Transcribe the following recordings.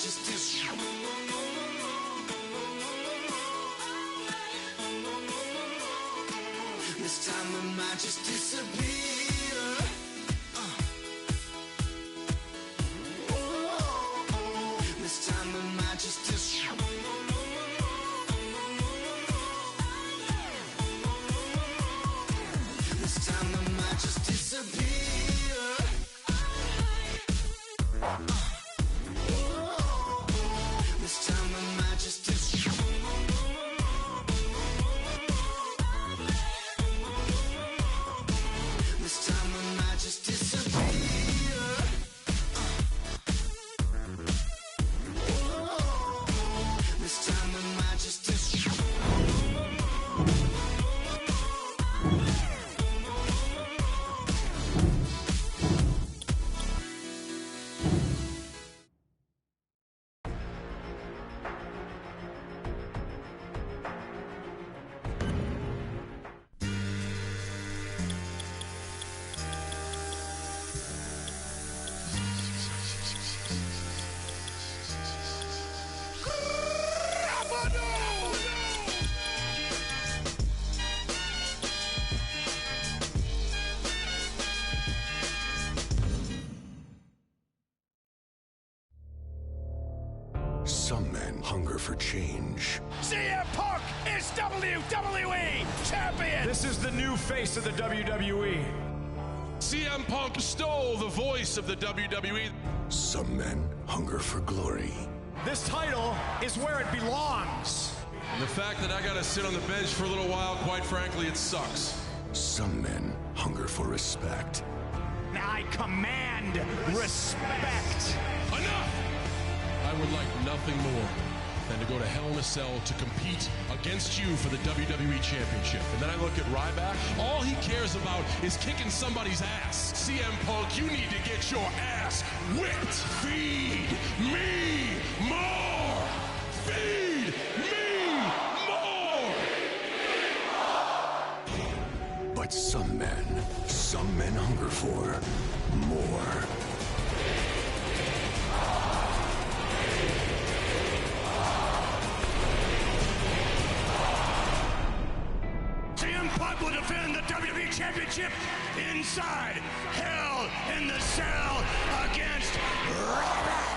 just disappear. This time I might just disappear. This time I might just disappear. This time I might just disappear. This time I might just disappear. This time I might just disappear. This time I might just disappear. Some men hunger for change. CM Punk is WWE Champion! This is the new face of the WWE. CM Punk stole the voice of the WWE. Some men hunger for glory. This title is where it belongs. And the fact that I gotta sit on the bench for a little while, quite frankly, it sucks. Some men hunger for respect. I command respect. Enough! I would like nothing more than to go to Hell in a Cell to compete against you for the WWE Championship. And then I look at Ryback. All he cares about is kicking somebody's ass. CM Punk, you need to get your ass whipped. Feed me more! Feed me more! But some men hunger for more. CM Punk will defend the WWE Championship inside Hell in the Cell against Ryback.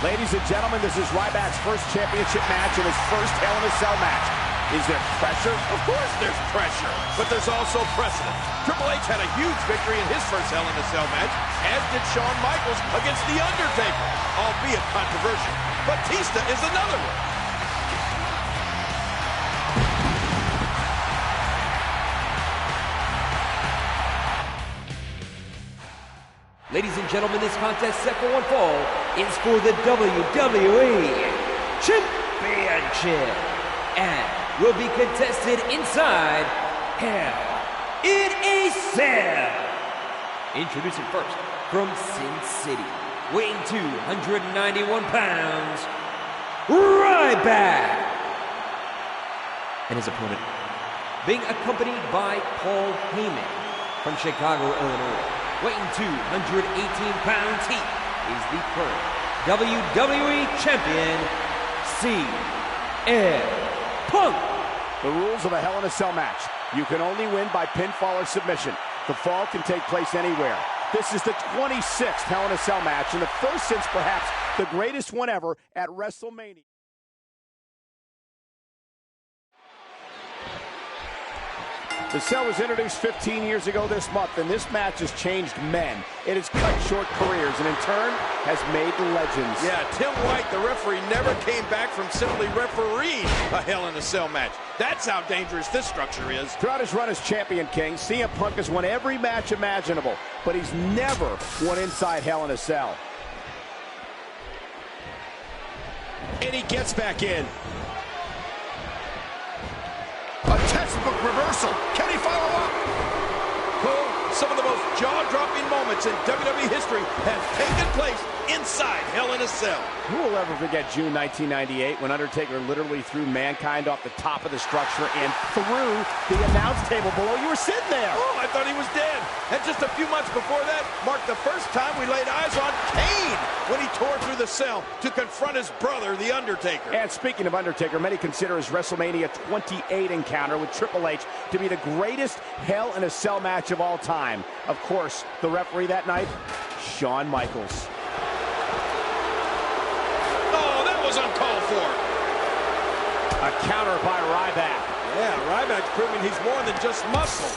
Ladies and gentlemen, this is Ryback's first championship match and his first Hell in a Cell match. Is there pressure? Of course there's pressure, but there's also precedent. Triple H had a huge victory in his first Hell in a Cell match, as did Shawn Michaels against The Undertaker, albeit controversial. Batista is another one. Ladies and gentlemen, this contest set for one fall is for the WWE Championship and will be contested inside Hell in a Cell. Introducing first from Sin City, weighing 291 pounds, Ryback. And his opponent being accompanied by Paul Heyman from Chicago, Illinois. Weighing 218 pounds, he is the current WWE Champion, CM Punk. The rules of a Hell in a Cell match. You can only win by pinfall or submission. The fall can take place anywhere. This is the 26th Hell in a Cell match, and the first since perhaps the greatest one ever at WrestleMania. The Cell was introduced 15 years ago this month, and this match has changed men. It has cut short careers, and in turn, has made legends. Yeah, Tim White, the referee, never came back from simply refereeing a Hell in a Cell match. That's how dangerous this structure is. Throughout his run as Champion King, CM Punk has won every match imaginable, but he's never won inside Hell in a Cell. And he gets back in. A textbook reversal. Can he follow up? Cole, some of the most jaw-dropping moments in WWE history have taken place inside Hell in a Cell. Who will ever forget June 1998 when Undertaker literally threw Mankind off the top of the structure and through the announce table below? You were sitting there. Oh, I thought he was dead. And just a few months before that marked the first time we laid eyes on Kane when he tore through the cell to confront his brother, The Undertaker. And speaking of Undertaker, many consider his WrestleMania 28 encounter with Triple H to be the greatest Hell in a Cell match of all time. Of course, the referee that night, Shawn Michaels. Oh, that was uncalled for. A counter by Ryback. Yeah, Ryback's proving he's more than just muscle.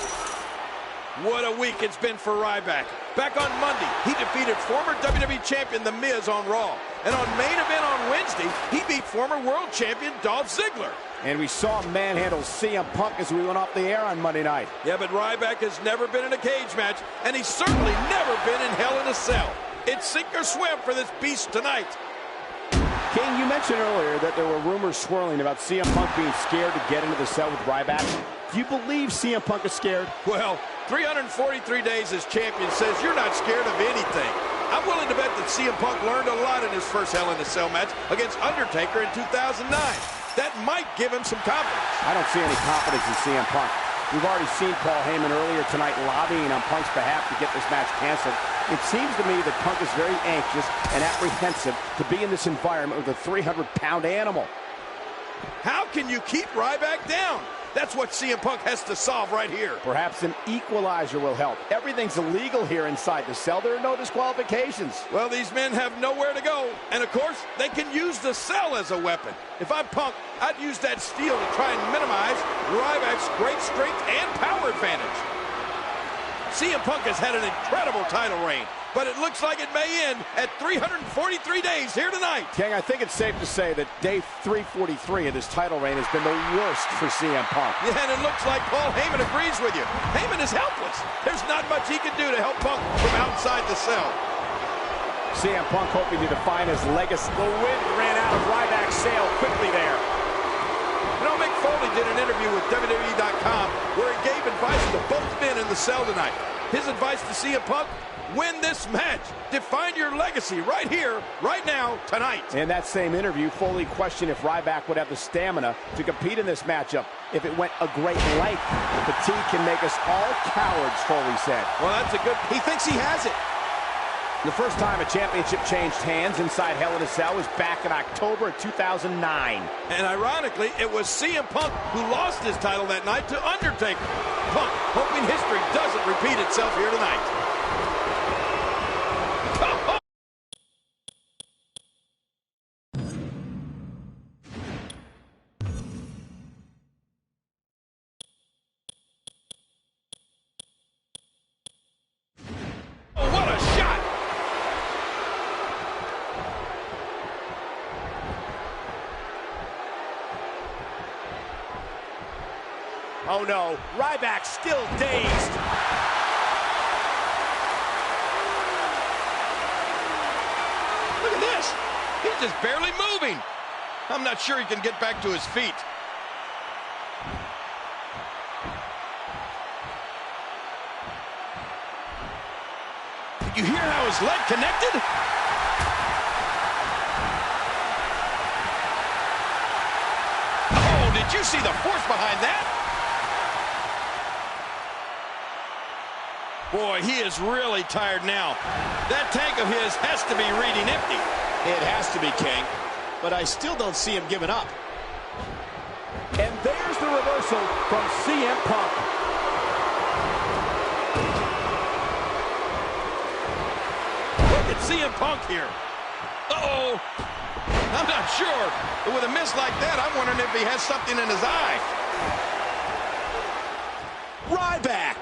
What a week it's been for Ryback. Back on Monday, he defeated former WWE Champion The Miz on Raw. And on Main Event on Wednesday, he beat former World Champion Dolph Ziggler. And we saw him manhandle CM Punk as we went off the air on Monday night. Yeah, but Ryback has never been in a cage match, and he's certainly never been in Hell in a Cell. It's sink or swim for this beast tonight. King, you mentioned earlier that there were rumors swirling about CM Punk being scared to get into the cell with Ryback. Do you believe CM Punk is scared? Well, 343 days as champion says you're not scared of anything. I'm willing to bet that CM Punk learned a lot in his first Hell in a Cell match against Undertaker in 2009. That might give him some confidence. I don't see any confidence in CM Punk. We've already seen Paul Heyman earlier tonight lobbying on Punk's behalf to get this match canceled. It seems to me that Punk is very anxious and apprehensive to be in this environment with a 300-pound animal. How can you keep Ryback down? That's what CM Punk has to solve right here. Perhaps an equalizer will help. Everything's illegal here inside the cell. There are no disqualifications. Well, these men have nowhere to go. And, of course, they can use the cell as a weapon. If I'm Punk, I'd use that steel to try and minimize Ryback's great strength and power advantage. CM Punk has had an incredible title reign, but it looks like it may end at 343 days here tonight. King, I think it's safe to say that day 343 of this title reign has been the worst for CM Punk. Yeah, and it looks like Paul Heyman agrees with you. Heyman is helpless. There's not much he can do to help Punk from outside the cell. CM Punk hoping to define his legacy. The wind ran out of Ryback's sail quickly there. You know, Mick Foley did an interview with WWE.com where he gave advice to both men in the cell tonight. His advice to CM Punk: win this match. Define your legacy right here, right now, tonight. In that same interview, Foley questioned if Ryback would have the stamina to compete in this matchup if it went a great length. Fatigue can make us all cowards, Foley said. Well, that's a good... He thinks he has it. The first time a championship changed hands inside Hell in a Cell was back in October of 2009. And ironically, it was CM Punk who lost his title that night to Undertaker. Punk hoping history doesn't repeat itself here tonight. Oh no, Ryback still dazed. Look at this. He's just barely moving. I'm not sure he can get back to his feet. Did you hear how his leg connected? Oh, did you see the force behind that? Boy, he is really tired now. That tank of his has to be reading empty. It has to be, King, but I still don't see him giving up. And there's the reversal from CM Punk. Look at CM Punk here. Uh-oh. I'm not sure, but with a miss like that, I'm wondering if he has something in his eye. Ryback.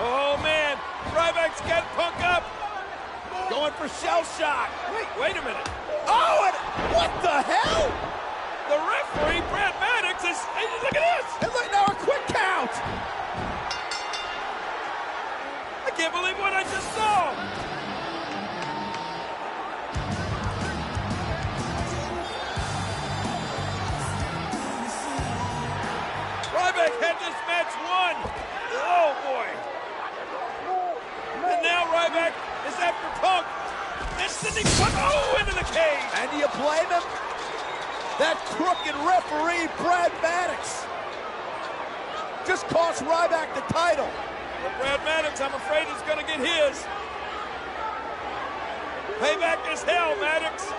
Oh, man. Ryback's got Punk up. Going for shell shock. Wait a minute. Oh, and what the hell? The referee, Brad Maddox, is... Hey, look at this. And look now, a quick count. I can't believe what I just saw. Ryback had this match won. Oh, boy. And now Ryback is after Punk. And Sidney Punk, into the cage. And do you blame him? That crooked referee, Brad Maddox, just cost Ryback the title. But Brad Maddox, I'm afraid, is going to get his. Payback is hell, Maddox.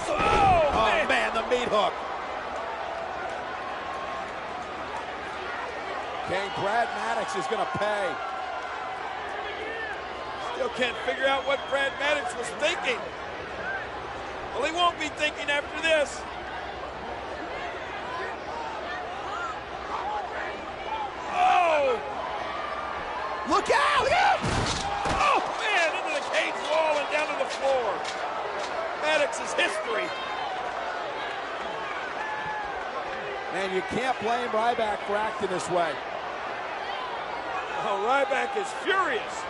Oh, man, the meat hook. King, Brad Maddox is going to pay. Still can't figure out what Brad Maddox was thinking. Well, he won't be thinking after this. Oh! Look out! Look out! Oh, man, into the cage wall and down to the floor. Maddox is history. Man, you can't blame Ryback for acting this way. Oh, Ryback is furious.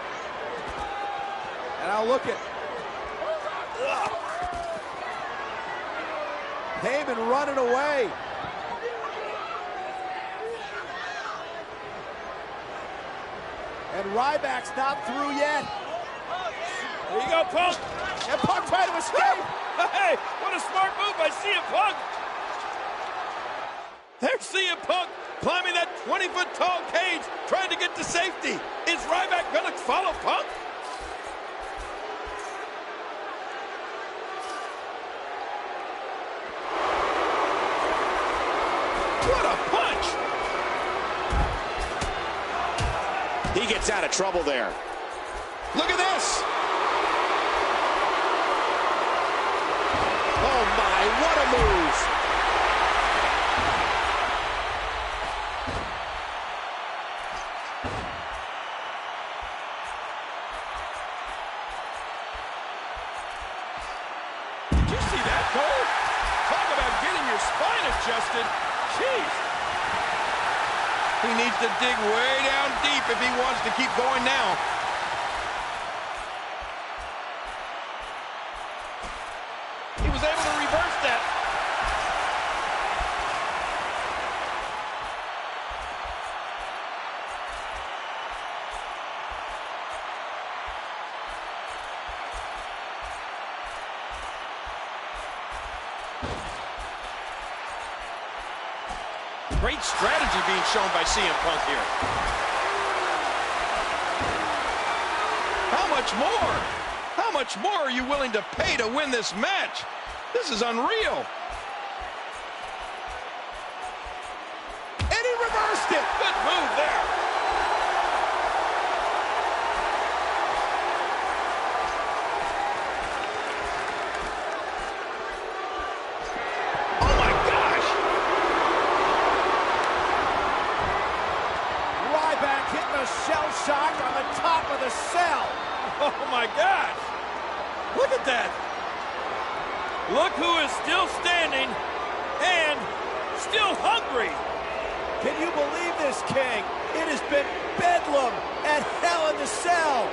And I'll look at Heyman running away. And Ryback's not through yet. There you go, Punk. And Punk trying to escape. Hey, what a smart move by CM Punk. There's CM Punk climbing that 20-foot tall cage, trying to get to safety. Is Ryback going to follow Punk? What a punch! He gets out of trouble there. Look at this! Oh my, what a move! Did you see that, Cole? Talk about getting your spine adjusted. Jeez. He needs to dig way down deep if he wants to keep going now. He was able to reverse that. Great strategy being shown by CM Punk here. How much more? How much more are you willing to pay to win this match? This is unreal. And he reversed it. Good move there. Oh my gosh. Ryback hitting a shell shock on the top of the cell. Oh my gosh. Look at that. Look who is still standing and still hungry. Can you believe this, King? It has been bedlam at Hell in the Cell.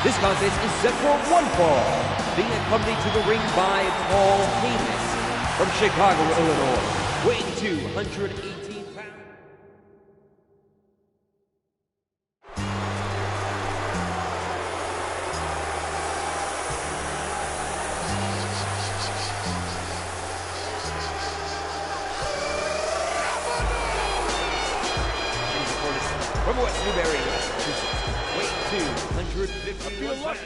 This contest is set for one fall, being accompanied to the ring by Paul Heyman from Chicago, Illinois, weighing 218 pounds. From West Newbury, Massachusetts, weighing 251 pounds.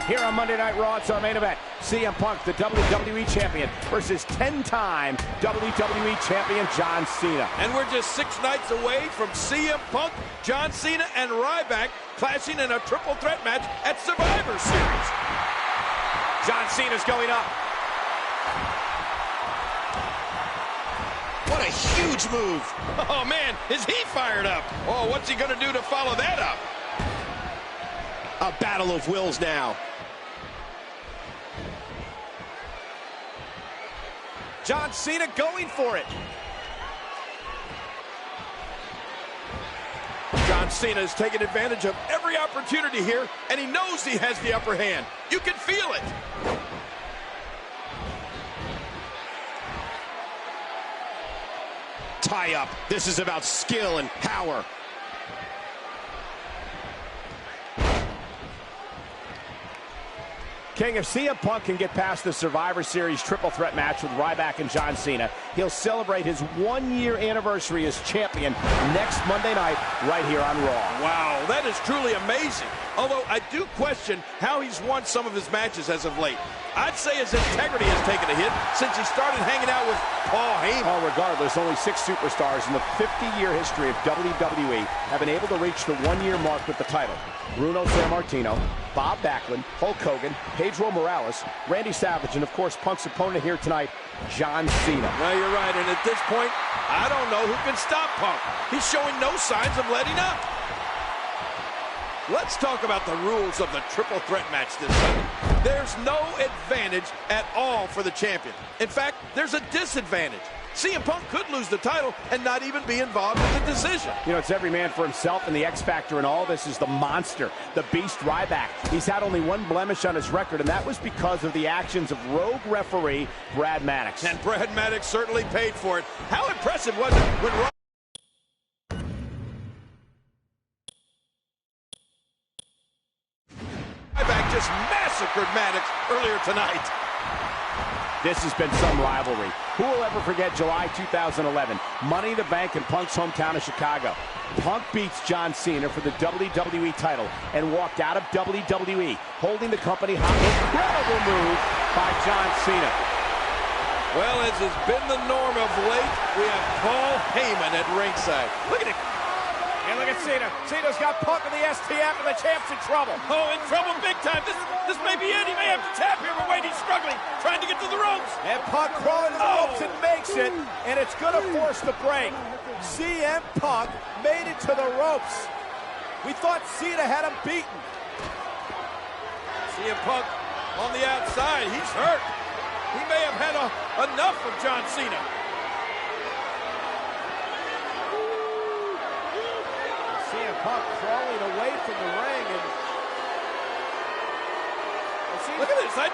Here on Monday Night Raw, it's our main event. CM Punk, the WWE Champion, versus 10-time WWE Champion John Cena. And we're just 6 nights away from CM Punk, John Cena, and Ryback clashing in a triple threat match at Survivor Series. John Cena's going up. What a huge move. Oh, man, is he fired up? Oh, what's he going to do to follow that up? A battle of wills now. John Cena going for it. John Cena is taking advantage of every opportunity here, and he knows he has the upper hand. You can feel it. Tie up. This is about skill and power. King, if CM Punk can get past the Survivor Series triple threat match with Ryback and John Cena, he'll celebrate his 1-year anniversary as champion next Monday night right here on Raw. Wow, that is truly amazing. Although I do question how he's won some of his matches as of late. I'd say his integrity has taken a hit since he started hanging out with Paul Heyman. Oh, regardless, only 6 superstars in the 50-year history of WWE have been able to reach the 1-year mark with the title. Bruno Sammartino, Bob Backlund, Hulk Hogan, Pedro Morales, Randy Savage, and of course Punk's opponent here tonight, John Cena. No, you're right, and at this point, I don't know who can stop Punk. He's showing no signs of letting up. Let's talk about the rules of the triple threat match this Sunday. There's no advantage at all for the champion. In fact, there's a disadvantage. CM Punk could lose the title and not even be involved in the decision. You know, it's every man for himself, and the X factor in all this is the monster, the beast Ryback. He's had only 1 blemish on his record, and that was because of the actions of rogue referee Brad Maddox. And Brad Maddox certainly paid for it. How impressive was it when Ryback just massacred Maddox earlier tonight? This has been some rivalry. Who will ever forget July 2011? Money in the Bank in Punk's hometown of Chicago. Punk beats John Cena for the WWE title and walked out of WWE, holding the company hostage. Incredible move by John Cena. Well, as has been the norm of late, we have Paul Heyman at ringside. Look at it. And look at Cena. Cena's got Punk in the STF, and the champ's in trouble. Oh, in trouble big time. This may be it. He may have to tap here, but wait, he's struggling, trying to get to the ropes. And Punk crawling to the ropes and makes it, and it's going to force the break. CM Punk made it to the ropes. We thought Cena had him beaten. CM Punk on the outside. He's hurt. He may have had enough of John Cena. CM Punk crawling away from the ring, and look at this. I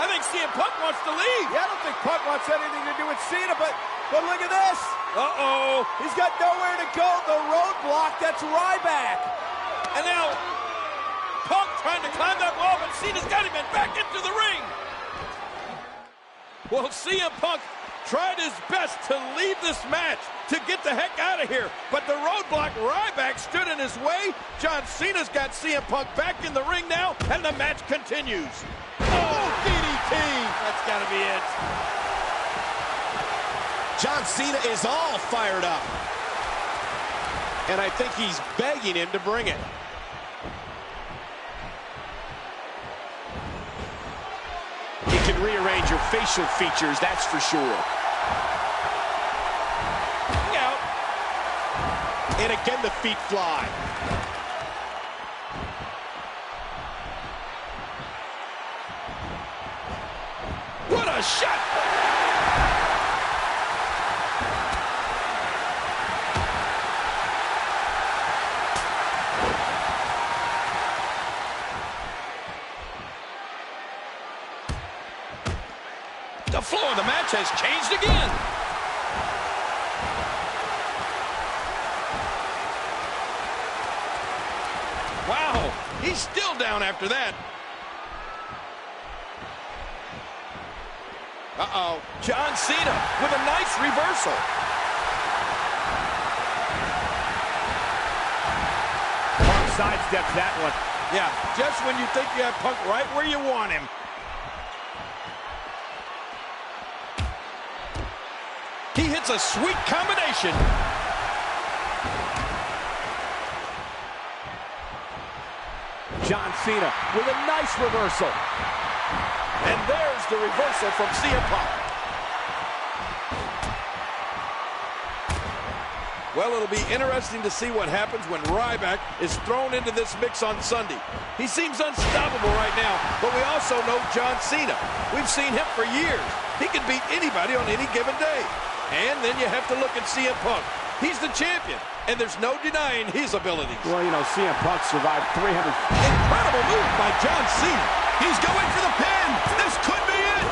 I think CM Punk wants to leave. Yeah, I don't think Punk wants anything to do with Cena, but look at this. Uh-oh. He's got nowhere to go. The roadblock, that's Ryback. And now Punk trying to climb that wall, but Cena's got him back into the ring. Well, CM Punk tried his best to leave this match, to get the heck out of here. But the roadblock, Ryback, stood in his way. John Cena's got CM Punk back in the ring now, and the match continues. Oh, DDT! That's got to be it. John Cena is all fired up. And I think he's begging him to bring it. You can rearrange your facial features, that's for sure. Out. And again, the feet fly. What a shot! The flow of the match has changed again. Wow, he's still down after that. Uh-oh, John Cena with a nice reversal. Punk sidesteps that one. Yeah, just when you think you have Punk right where you want him. He hits a sweet combination. John Cena with a nice reversal. And there's the reversal from CM Punk. Well, it'll be interesting to see what happens when Ryback is thrown into this mix on Sunday. He seems unstoppable right now, but we also know John Cena. We've seen him for years. He can beat anybody on any given day. And then you have to look at CM Punk. He's the champion, and there's no denying his abilities. Well, you know, CM Punk survived 300. Incredible move by John Cena. He's going for the pin. This could be it.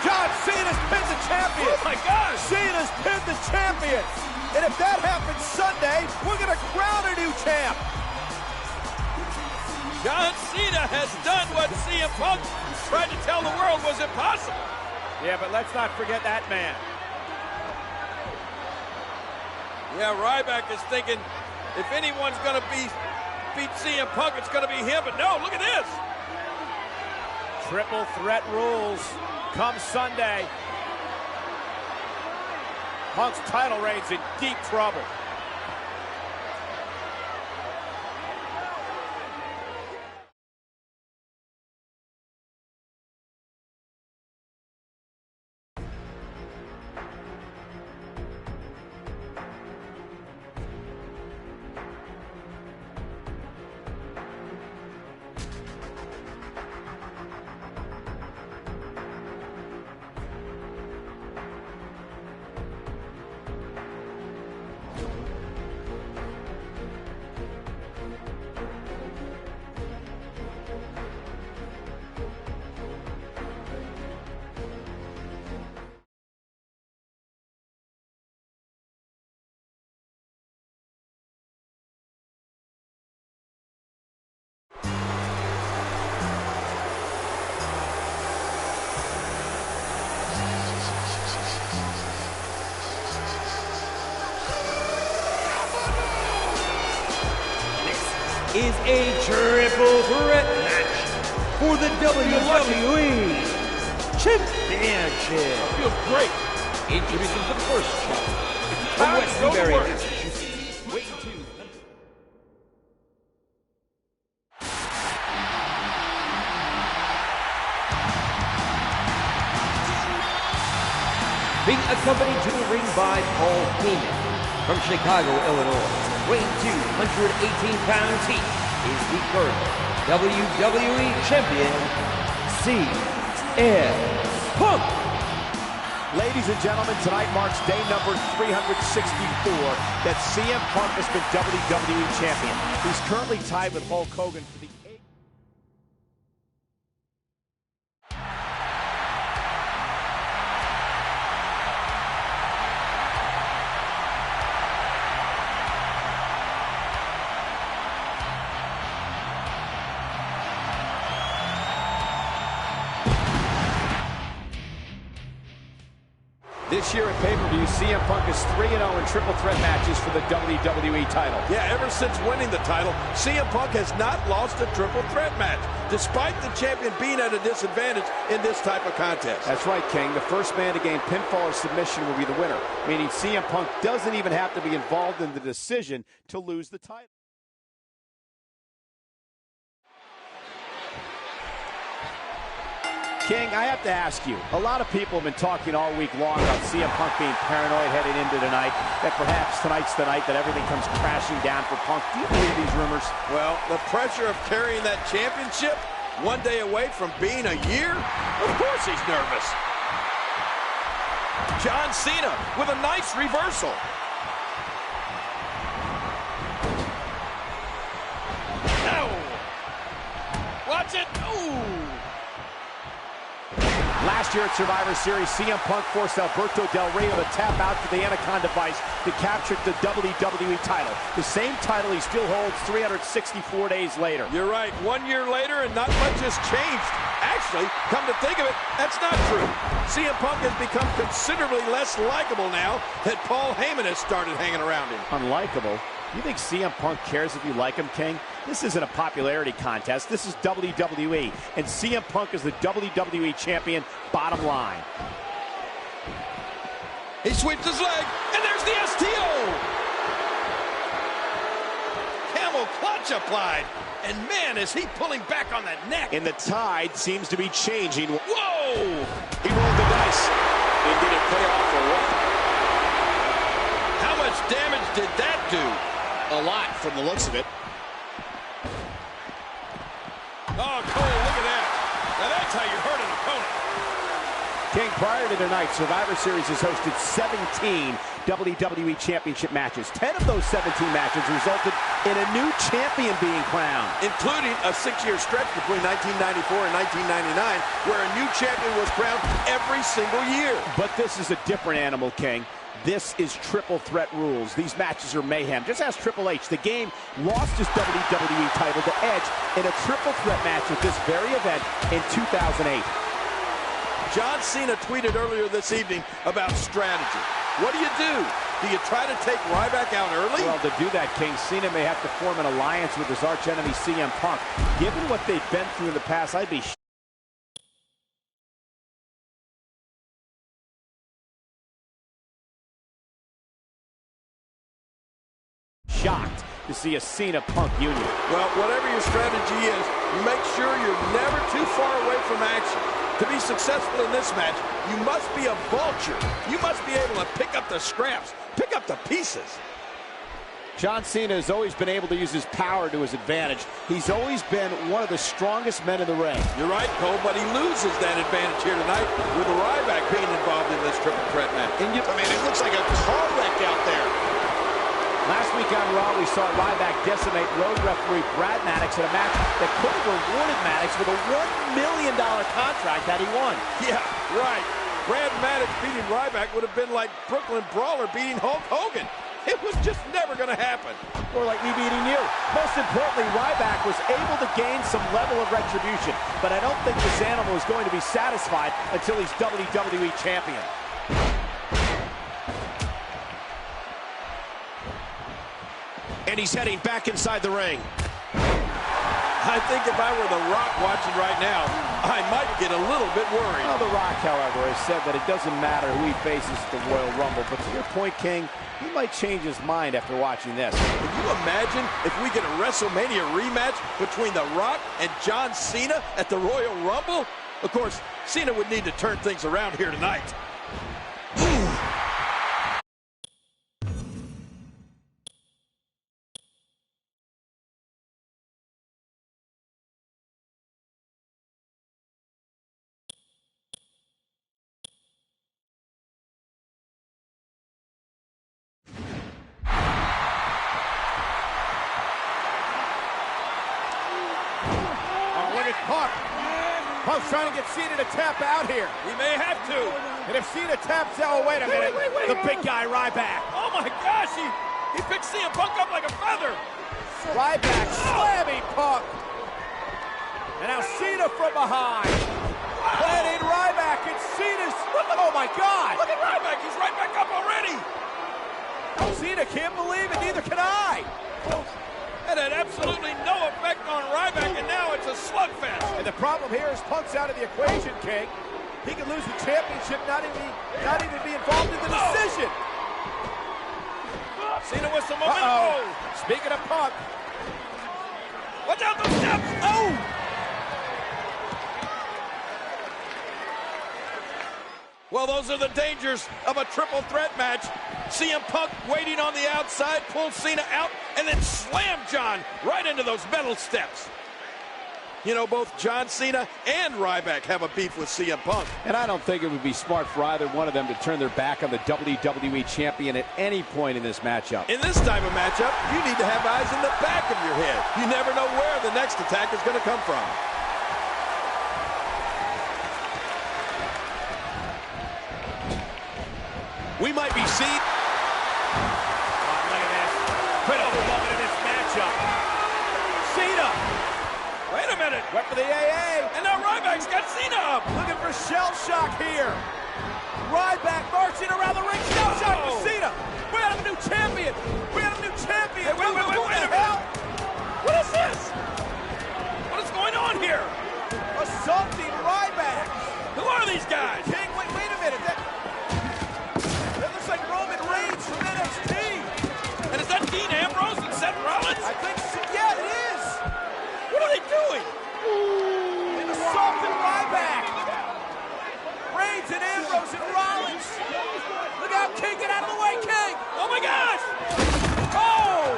John Cena's pinned the champion. Oh, my gosh. Cena's pinned the champion. And if that happens Sunday, we're going to crown a new champ. John Cena has done what CM Punk tried to tell the world was impossible. Yeah, but let's not forget that man. Yeah, Ryback is thinking if anyone's going to beat CM Punk, it's going to be him. But no, look at this. Triple threat rules come Sunday. Punk's title reign's in deep trouble. Is a triple threat match for the WWE Championship. Feels great. Introducing the first challenger from West Newbury, Massachusetts. Weighing 200. Being accompanied to the ring by Paul Heyman from Chicago, Illinois. Weighing 218 pounds each is the current WWE Champion, CM Punk. Ladies and gentlemen, tonight marks day number 364 that CM Punk has been WWE Champion. He's currently tied with Hulk Hogan for the This year at pay-per-view, CM Punk is 3-0 in triple threat matches for the WWE title. Yeah, ever since winning the title, CM Punk has not lost a triple threat match, despite the champion being at a disadvantage in this type of contest. That's right, King. The first man to gain pinfall or submission will be the winner, meaning CM Punk doesn't even have to be involved in the decision to lose the title. King, I have to ask you, a lot of people have been talking all week long about CM Punk being paranoid headed into tonight, that perhaps tonight's the night that everything comes crashing down for Punk. Do you believe these rumors? Well, the pressure of carrying that championship one day away from being a year? Of course he's nervous. John Cena with a nice reversal. No! Watch it! Ooh! Last year at Survivor Series, CM Punk forced Alberto Del Rio to tap out to the Anaconda device to capture the WWE title. The same title he still holds 364 days later. You're right. 1 year later and not much has changed. Actually, come to think of it, that's not true. CM Punk has become considerably less likable now that Paul Heyman has started hanging around him. Unlikable? You think CM Punk cares if you like him, King? This isn't a popularity contest. This is WWE, and CM Punk is the WWE champion, bottom line. He sweeps his leg, and there's the STO! Camel clutch applied, and man, is he pulling back on that neck. And the tide seems to be changing. Whoa! He rolled the dice. And did it pay off or what? How much damage did that do? A lot from the looks of it. Oh, Cole, look at that. Now that's how you hurt an opponent. King, prior to tonight, Survivor Series has hosted 17 WWE Championship matches. 10 of those 17 matches resulted in a new champion being crowned, including a 6-year stretch between 1994 and 1999, where a new champion was crowned every single year. But this is a different animal, King. This is triple threat rules. These matches are mayhem. Just ask Triple H. The game lost his WWE title to Edge in a triple threat match at this very event in 2008. John Cena tweeted earlier this evening about strategy. What do? Do you try to take Ryback out early? Well, to do that, King, Cena may have to form an alliance with his archenemy CM Punk. Given what they've been through in the past, I'd be shocked to see a Cena-Punk union. Well, whatever your strategy is, make sure you're never too far away from action. To be successful in this match, you must be a vulture. You must be able to pick up the scraps, pick up the pieces. John Cena has always been able to use his power to his advantage. He's always been one of the strongest men in the ring. You're right, Cole, but he loses that advantage here tonight with Ryback being involved in this triple threat match. I mean, it looks like a car wreck out there. Last week on Raw, we saw Ryback decimate road referee Brad Maddox in a match that could have rewarded Maddox with a $1 million contract had he won. Yeah, right. Brad Maddox beating Ryback would have been like Brooklyn Brawler beating Hulk Hogan. It was just never going to happen. Or like me beating you. Most importantly, Ryback was able to gain some level of retribution, but I don't think this animal is going to be satisfied until he's WWE champion. And he's heading back inside the ring. I think if I were The Rock watching right now, I might get a little bit worried. Well, The Rock, however, has said that it doesn't matter who he faces at the Royal Rumble. But to your point, King, he might change his mind after watching this. Can you imagine if we get a WrestleMania rematch between The Rock and John Cena at the Royal Rumble? Of course, Cena would need to turn things around here tonight. Punk's trying to get Cena to tap out here. He may have to. And if Cena taps out, oh, wait a minute. Wait. The big guy, Ryback. Oh, my gosh. He picked CM Punk up like a feather. Ryback slamming Punk. And now Cena from behind. Planting Ryback and Cena's. Oh my God! Look at Ryback. He's right back up already. Cena can't believe it. Neither can I. That had absolutely no effect on Ryback, and now it's a slugfest. And the problem here is Punk's out of the equation, King. He could lose the championship, not even be involved in the decision. Cena with some momentum. Speaking of Punk. Watch out, those steps. Oh! Well, those are the dangers of a triple threat match. CM Punk waiting on the outside, pulls Cena out, and then slam John right into those metal steps. You know, both John Cena and Ryback have a beef with CM Punk. And I don't think it would be smart for either one of them to turn their back on the WWE champion at any point in this matchup. In this type of matchup, you need to have eyes in the back of your head. You never know where the next attack is going to come from. We might be seeing... Look at this. Critical moment in this matchup. Cena. Wait a minute. Went for the AA. And now Ryback's got Cena up. Looking for shell shock here. Ryback marching around the ring. Shell shock for Cena. We have a new champion. We have a new champion. Hey, wait a minute. What is this? What is going on here? Assaulting Ryback. Who are these guys? King, wait a minute. That looks like Roman Reigns from NXT. And is that Dean Ambrose and Seth Rollins? I think so. Yeah, it is. What are they doing? An assault on Ryback. Reigns and Ambrose and Rollins. Look out, King. Get out of the way, King. Oh, my gosh. Oh!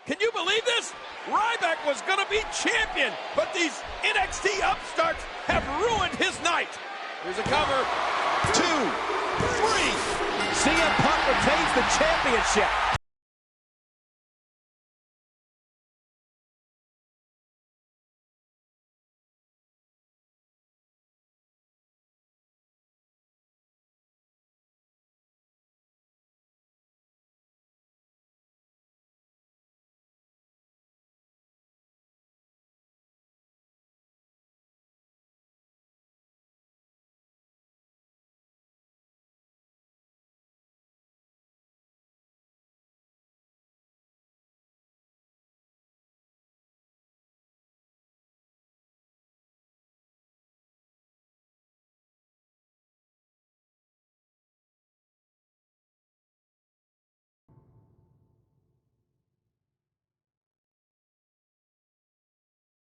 Can you believe this? Ryback was going to be champion, but these NXT upstarts have ruined his night. Here's a cover. 2, 3. CM Punk retains the championship.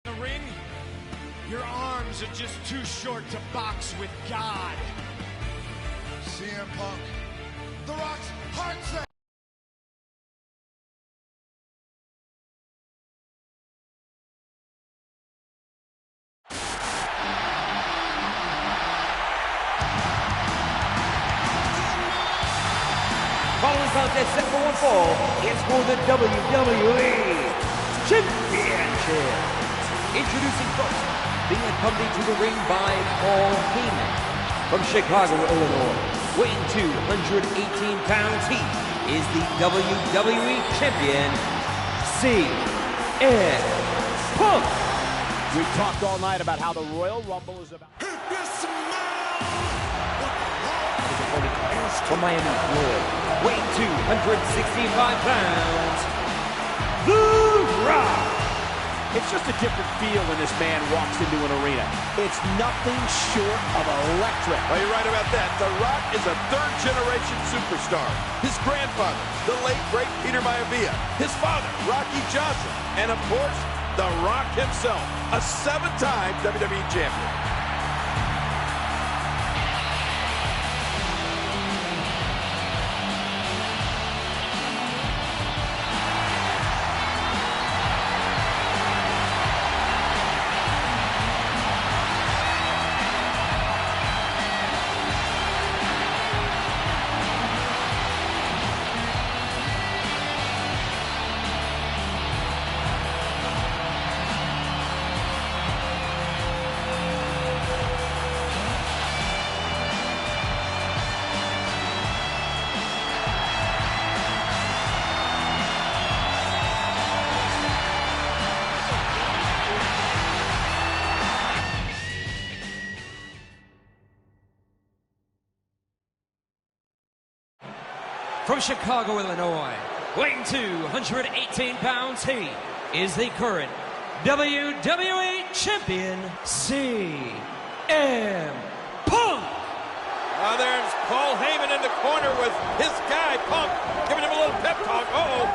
The ring, your arms are just too short to box with God. CM Punk, The Rock's heart set. Following contest set for one fall is for the WWE Championship. Introducing first, being accompanied to the ring by Paul Heyman from Chicago, Illinois. Weighing 218 pounds, he is the WWE Champion, CM Punk. We've talked all night about how the Royal Rumble is about. From Miami, Florida, weighing 265 pounds, The Rock. It's just a different feel when this man walks into an arena. It's nothing short of electric. Well, you're right about that. The Rock is a third-generation superstar. His grandfather, the late, great Peter Maivia. His father, Rocky Johnson. And, of course, The Rock himself, a 7-time WWE champion. from Chicago, Illinois, weighing 218 pounds, he is the current WWE Champion, CM Punk. Now there's Paul Heyman in the corner with his guy, Punk, giving him a little pep talk. Uh-oh.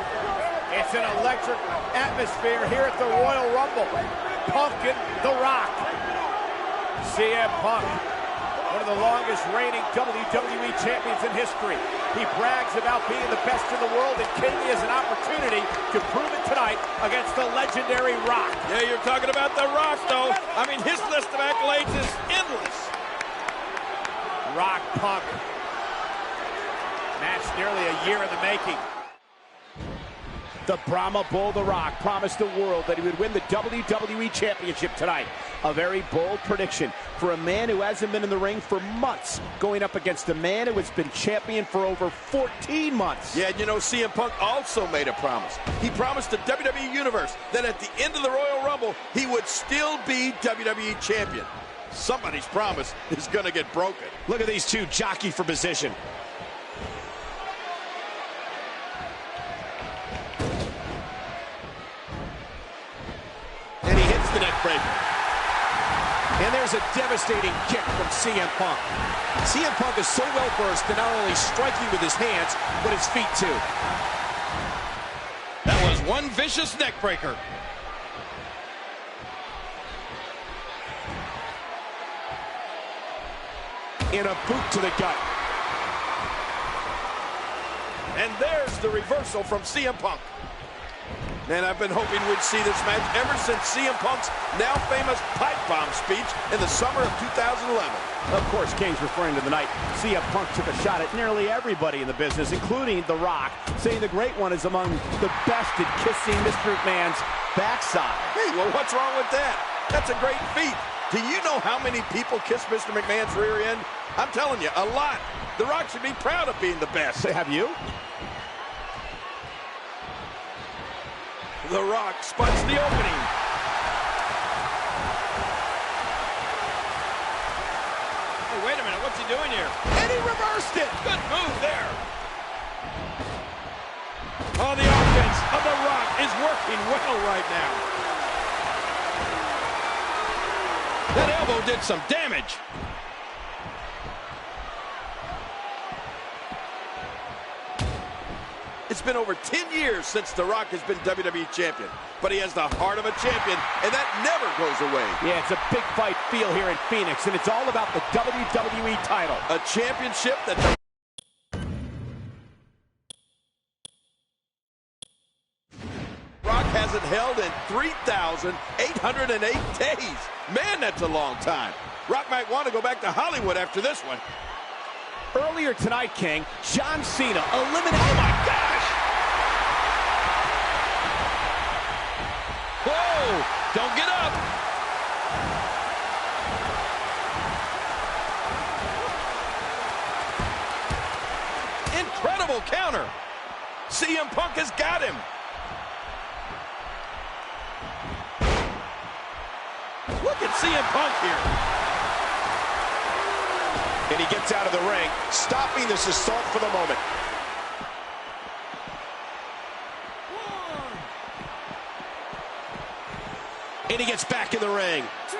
It's an electric atmosphere here at the Royal Rumble. Punk and The Rock. CM Punk, one of the longest reigning WWE champions in history. He brags about being the best in the world, and King has an opportunity to prove it tonight against the legendary Rock. Yeah, you're talking about The Rock, though. I mean, his list of accolades is endless. Rock Punk. Match nearly a year in the making. The Brahma Bull, The Rock, promised the world that he would win the WWE Championship tonight. A very bold prediction for a man who hasn't been in the ring for months, going up against a man who has been champion for over 14 months. Yeah, and you know, CM Punk also made a promise. He promised the WWE Universe that at the end of the Royal Rumble, he would still be WWE Champion. Somebody's promise is going to get broken. Look at these two jockey for position. And he hits the neck breaker. And there's a devastating kick from CM Punk. CM Punk is so well versed in not only striking with his hands, but his feet too. That was one vicious neck breaker. In a boot to the gut. And there's the reversal from CM Punk. And I've been hoping we'd see this match ever since CM Punk's now famous pipe bomb speech in the summer of 2011. Of course, King's referring to the night CM Punk took a shot at nearly everybody in the business, including The Rock, saying the Great One is among the best at kissing Mr. McMahon's backside. Hey, well, what's wrong with that? That's a great feat. Do you know how many people kiss Mr. McMahon's rear end? I'm telling you, a lot. The Rock should be proud of being the best. Have you? The Rock spots the opening. Hey, wait a minute, what's he doing here? And he reversed it. Good move there. Oh, the offense of The Rock is working well right now. That elbow did some damage. It's been over 10 years since The Rock has been WWE Champion, but he has the heart of a champion, and that never goes away. Yeah, it's a big fight feel here in Phoenix, and it's all about the WWE title. A championship that Rock hasn't held in 3,808 days. Man, that's a long time. Rock might want to go back to Hollywood after this one. Earlier tonight, King, John Cena eliminated... Oh, my gosh! Whoa! Don't get up! Incredible counter! CM Punk has got him! Look at CM Punk here! And he gets out of the ring, stopping this assault for the moment. And he gets back in the ring. 2,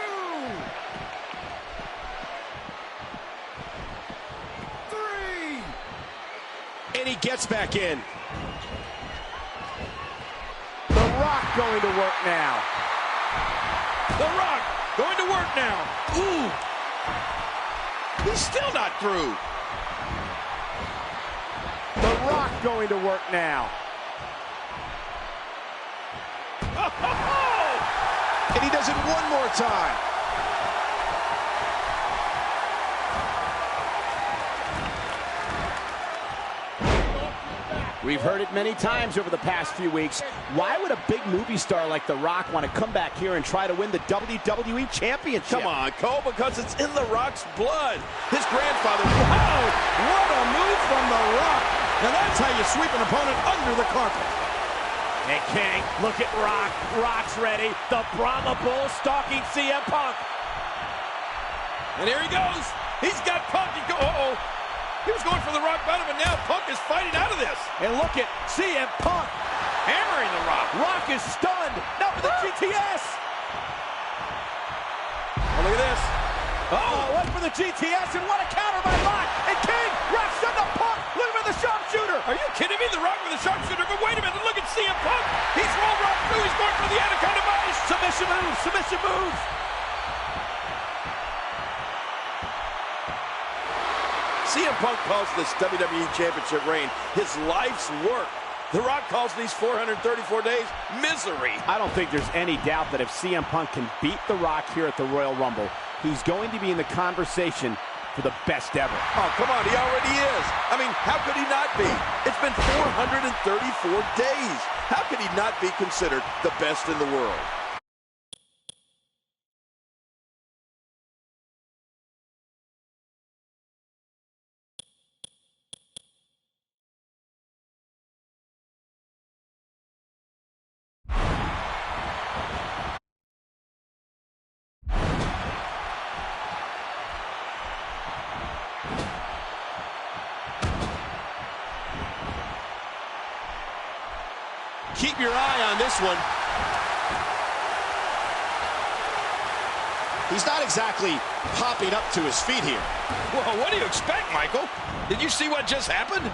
3. And he gets back in. The Rock going to work now. The Rock going to work now. Ooh! He's still not through. The Rock going to work now. And he does it one more time. We've heard it many times over the past few weeks. Why would a big movie star like The Rock want to come back here and try to win the WWE Championship? Come on, Cole, because it's in The Rock's blood. His grandfather, wow, what a move from The Rock. Now that's how you sweep an opponent under the carpet. Hey, King, look at Rock. Rock's ready. The Brahma Bull stalking CM Punk. And here he goes. He's got Punk. Uh-oh. He was going for the rock bottom, and now Punk is fighting out of this. And look at CM Punk Hammering the Rock. Rock is stunned. Now for the GTS. Oh, look at this. Oh, what for the GTS, and what a counter by Rock. And King, Rock sent up Punk. Look at the sharpshooter. Are you kidding me? The Rock with the sharpshooter. But wait a minute, look at CM Punk. He's rolled Rock through. He's going for the Anaconda Vice. Submission move, submission move. CM Punk calls this WWE Championship reign his life's work. The Rock calls these 434 days misery. I don't think there's any doubt that if CM Punk can beat The Rock here at the Royal Rumble, he's going to be in the conversation for the best ever. Oh, come on, he already is. I mean, how could he not be? It's been 434 days. How could he not be considered the best in the world? Keep your eye on this one. He's not exactly popping up to his feet here. Well, what do you expect, Michael? Did you see what just happened?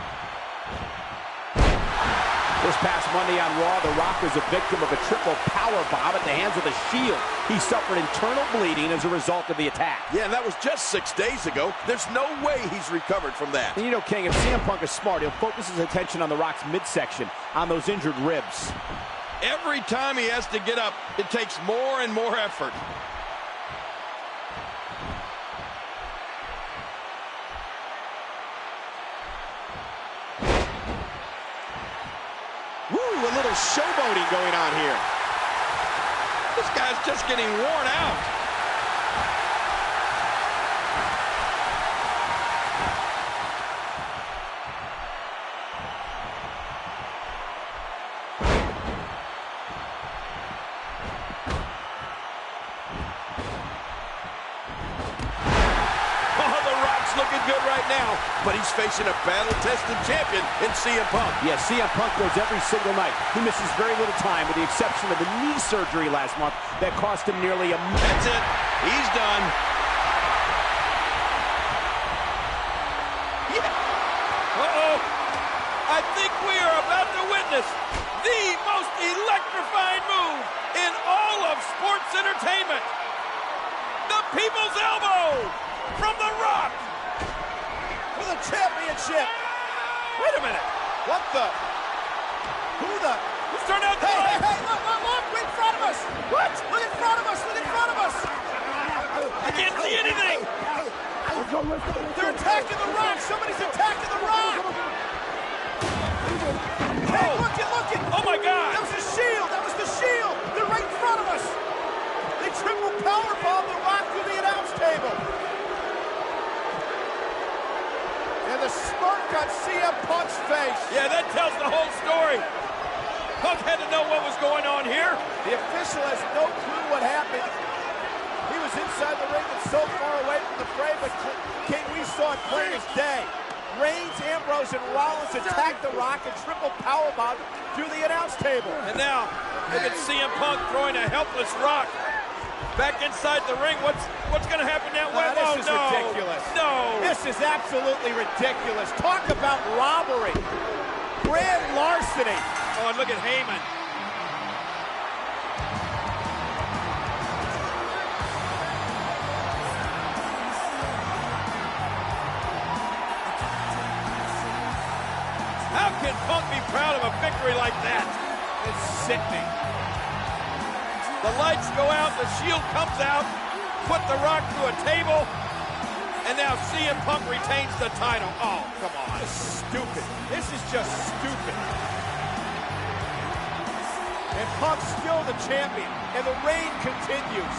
This past Monday on Raw, The Rock was a victim of a triple powerbomb at the hands of the Shield. He suffered internal bleeding as a result of the attack. Yeah, and that was just 6 days ago. There's no way he's recovered from that. And you know, King, if CM Punk is smart, he'll focus his attention on The Rock's midsection, on those injured ribs. Every time he has to get up, it takes more and more effort. Woo, a little showboating going on here. This guy's just getting worn out. Looking good right now, but he's facing a battle-tested champion in CM Punk. Yeah, CM Punk goes every single night. He misses very little time, with the exception of the knee surgery last month that cost him nearly a month. That's it. He's done. Yeah. Uh-oh. I think we are about to witness the most electrifying move in all of sports entertainment. The People's Elbow from The Rock. For the championship. Wait a minute. What the? Who the? Who's turned out the Hey, look, in front of us. What? Look in front of us, look in front of us. I can't see anything. They're attacking The Rock. Somebody's attacking The Rock. Hey, look it. Oh, my God. That was the Shield. That was the Shield. They're right in front of us. They triple powerbomb The Rock through the announce table. And the smirk on CM Punk's face. Yeah, that tells the whole story. Punk had to know what was going on here. The official has no clue what happened. He was inside the ring and so far away from the fray, but King, we saw it plain as day. Reigns, Ambrose, and Rollins attacked The Rock and triple powerbomb through the announce table. And now, look at CM Punk throwing a helpless Rock back inside the ring. What's going to happen now? This is ridiculous. No. This is absolutely ridiculous. Talk about robbery. Grand larceny. Oh, and look at Heyman. How can Punk be proud of a victory like that? It's sickening. The lights go out, the Shield comes out, put The Rock through a table, and now CM Punk retains the title. Oh, come on. This is stupid. This is just stupid. And Punk's still the champion, and the reign continues.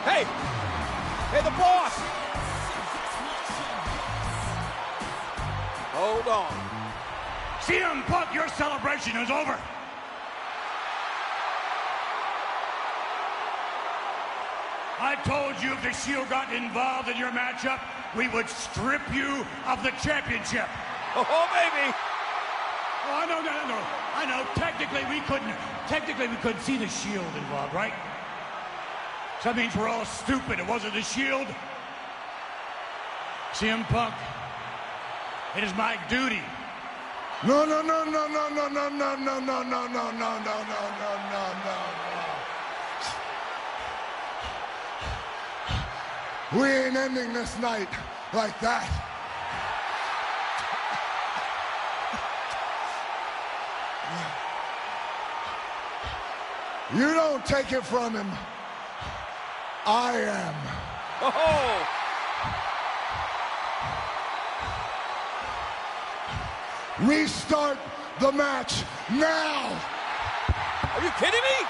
Hey, the boss. hold on. CM Punk, your celebration is over. I told you if the Shield got involved in your matchup, we would strip you of the championship. Oh, baby. Oh, no. I know. Technically, we couldn't see the Shield involved, right? So that means we're all stupid. It wasn't the Shield. CM Punk, it is my duty. No. We ain't ending this night like that. You don't take it from him. I am. Oh! Restart the match now! Are you kidding me?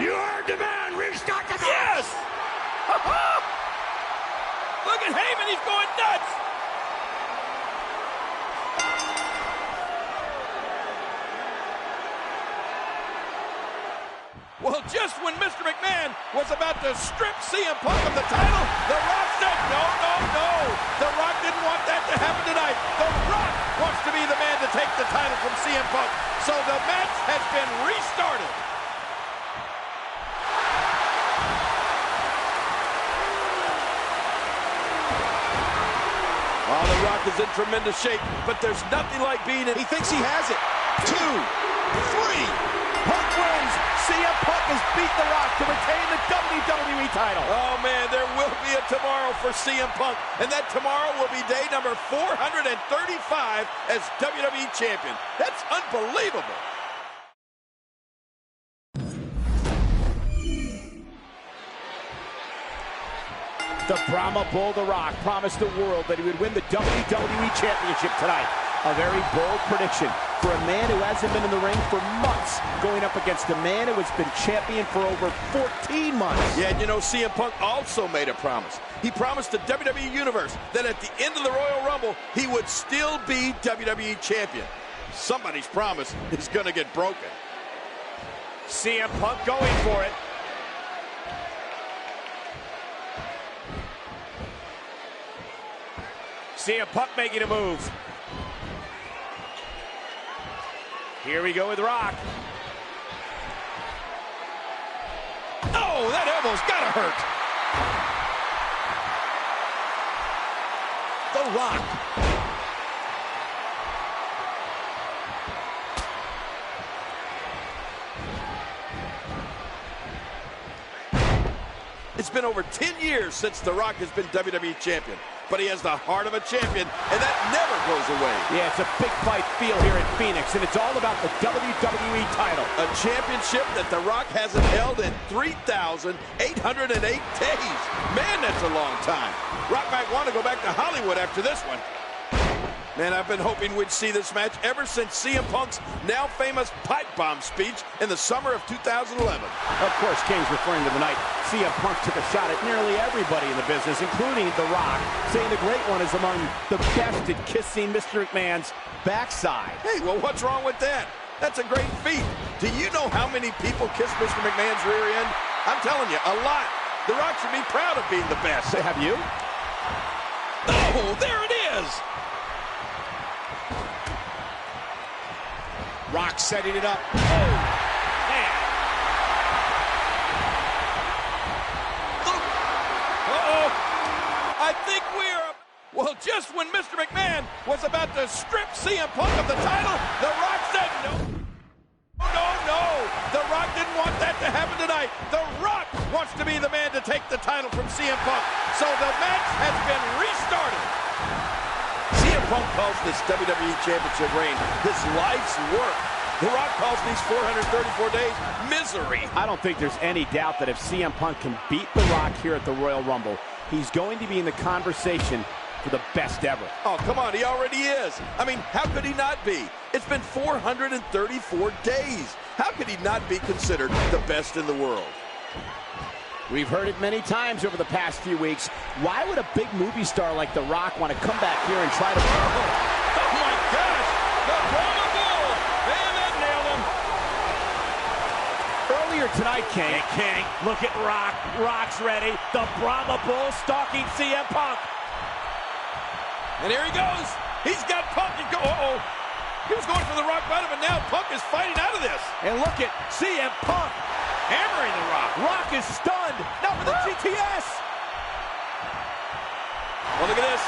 You heard the man. Restart the match. Yes! Look at Heyman, he's going nuts! Well, just when Mr. McMahon was about to strip CM Punk of the title, The Rock said, no. The Rock didn't want that to happen tonight. The Rock wants to be the man to take the title from CM Punk. So the match has been restarted. Well, The Rock is in tremendous shape, but there's nothing like being in. He thinks he has it. 2, 3. Punk wins. CM Punk has beat The Rock to retain the WWE title. Oh, man, there will be a tomorrow for CM Punk, and that tomorrow will be day number 435 as WWE Champion. That's unbelievable. The Brahma Bull, The Rock, promised the world that he would win the WWE Championship tonight. A very bold prediction for a man who hasn't been in the ring for months, going up against a man who has been champion for over 14 months. Yeah, and you know, CM Punk also made a promise. He promised the WWE Universe that at the end of the Royal Rumble, he would still be WWE Champion. Somebody's promise is going to get broken. CM Punk going for it. CM Punk making a move. Here we go with Rock. Oh, that elbow's gotta hurt. The Rock. It's been over 10 years since The Rock has been WWE Champion, but he has the heart of a champion, and that never goes away. Yeah, it's a big fight feel here in Phoenix, and it's all about the WWE title. A championship that The Rock hasn't held in 3,808 days. Man, that's a long time. Rock might want to go back to Hollywood after this one. Man, I've been hoping we'd see this match ever since CM Punk's now famous pipe bomb speech in the summer of 2011. Of course, King's referring to the night CM Punk took a shot at nearly everybody in the business, including The Rock, saying the Great One is among the best at kissing Mr. McMahon's backside. Hey, well, what's wrong with that? That's a great feat. Do you know how many people kiss Mr. McMahon's rear end? I'm telling you, a lot. The Rock should be proud of being the best. Have you? Oh, there it is. Rock setting it up. Oh, man. Uh-oh. I think we're... Well, just when Mr. McMahon was about to strip CM Punk of the title, The Rock said no. No. The Rock didn't want that to happen tonight. The Rock wants to be the man to take the title from CM Punk. So the match has been restarted. CM Punk calls this WWE Championship reign his life's work. The Rock calls these 434 days misery. I don't think there's any doubt that if CM Punk can beat The Rock here at the Royal Rumble, he's going to be in the conversation for the best ever. Oh, come on, he already is. I mean, how could he not be? It's been 434 days. How could he not be considered the best in the world? We've heard it many times over the past few weeks. Why would a big movie star like The Rock want to come back here and try to... Oh my gosh! The Brahma Bull! Man, that nailed him! Earlier earlier tonight, King. And King, look at Rock. Rock's ready. The Brahma Bull stalking CM Punk. And here he goes. He's got Punk. Uh-oh. He was going for the Rock bottom, but now Punk is fighting out of this. And look at CM Punk Hammering the Rock. Rock is stunned. Now for the GTS. Well, look at this.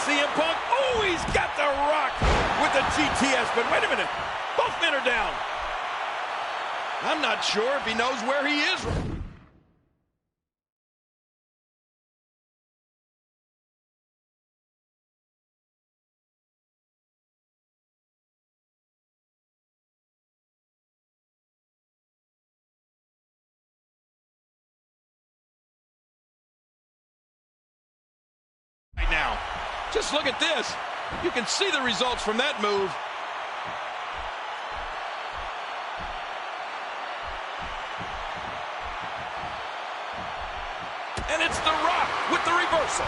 CM Punk. Oh, he's got the Rock with the GTS. But wait a minute. Both men are down. I'm not sure if he knows where he is. Right now. Just look at this. You can see the results from that move. And it's The Rock with the reversal.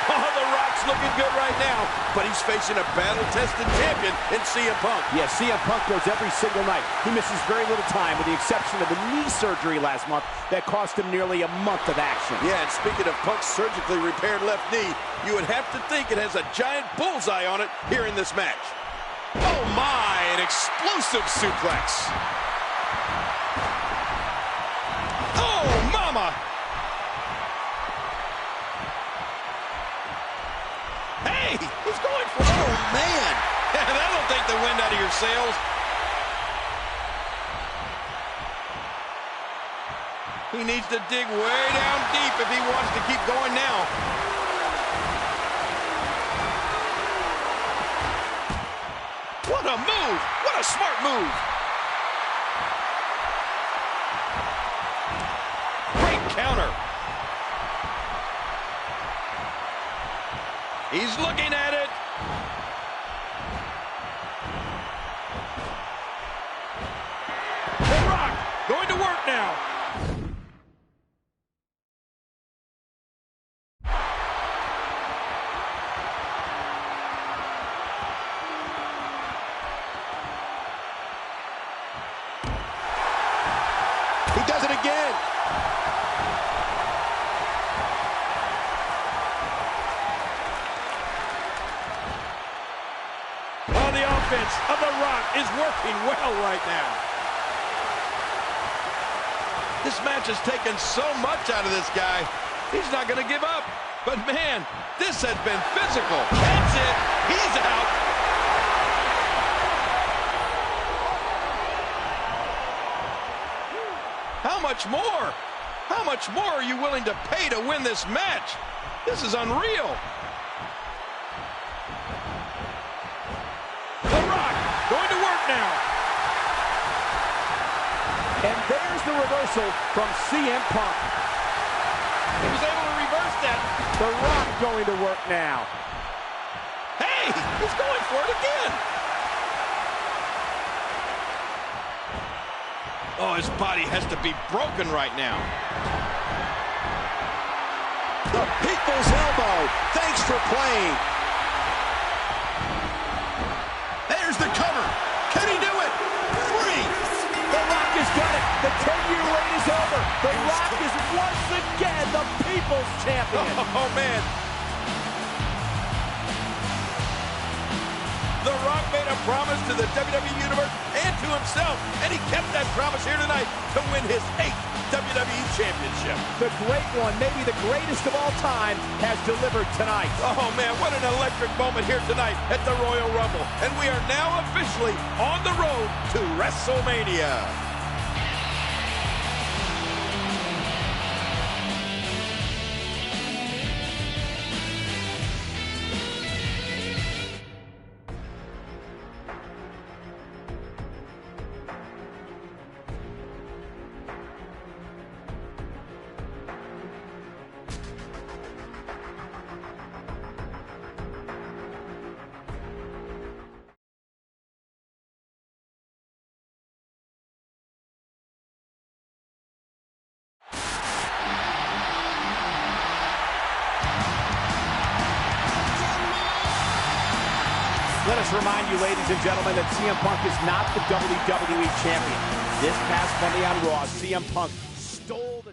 Oh, The Rock's looking good right now, but he's facing a battle-tested champion in CM Punk. Yeah, CM Punk goes every single night. He misses very little time, with the exception of the knee surgery last month that cost him nearly a month of action. Yeah, and speaking of Punk's surgically repaired left knee, you would have to think it has a giant bullseye on it here in this match. Oh my, an explosive suplex. Oh, mama. Hey, he's going for it. Oh, man. That'll take the wind out of your sails. He needs to dig way down deep if he wants to keep going now. What a move! What a smart move! Great counter. He's looking at it. The Rock going to work now. He does it again. Oh, the offense of The Rock is working well right now. This match has taken so much out of this guy. He's not going to give up. But man, this has been physical. That's it. He's out. How much more? How much more are you willing to pay to win this match? This is unreal. The Rock going to work now. And there's the reversal from CM Punk. He was able to reverse that. The Rock going to work now. Hey, he's going for it again. Oh, his body has to be broken right now. The People's Elbow. Thanks for playing. There's the cover. Can he do it? 3. The Rock has done it. The 10-year wait is over. The Rock is once again the People's Champion. Oh, man. The Rock made a promise to the WWE Universe and to himself, and he kept that promise here tonight to win his 8th WWE Championship. The great one, maybe the greatest of all time, has delivered tonight. Oh, man, what an electric moment here tonight at the Royal Rumble. And we are now officially on the road to WrestleMania. just remind you, ladies and gentlemen, that CM Punk is not the WWE Champion. This past Monday on Raw, CM Punk stole the...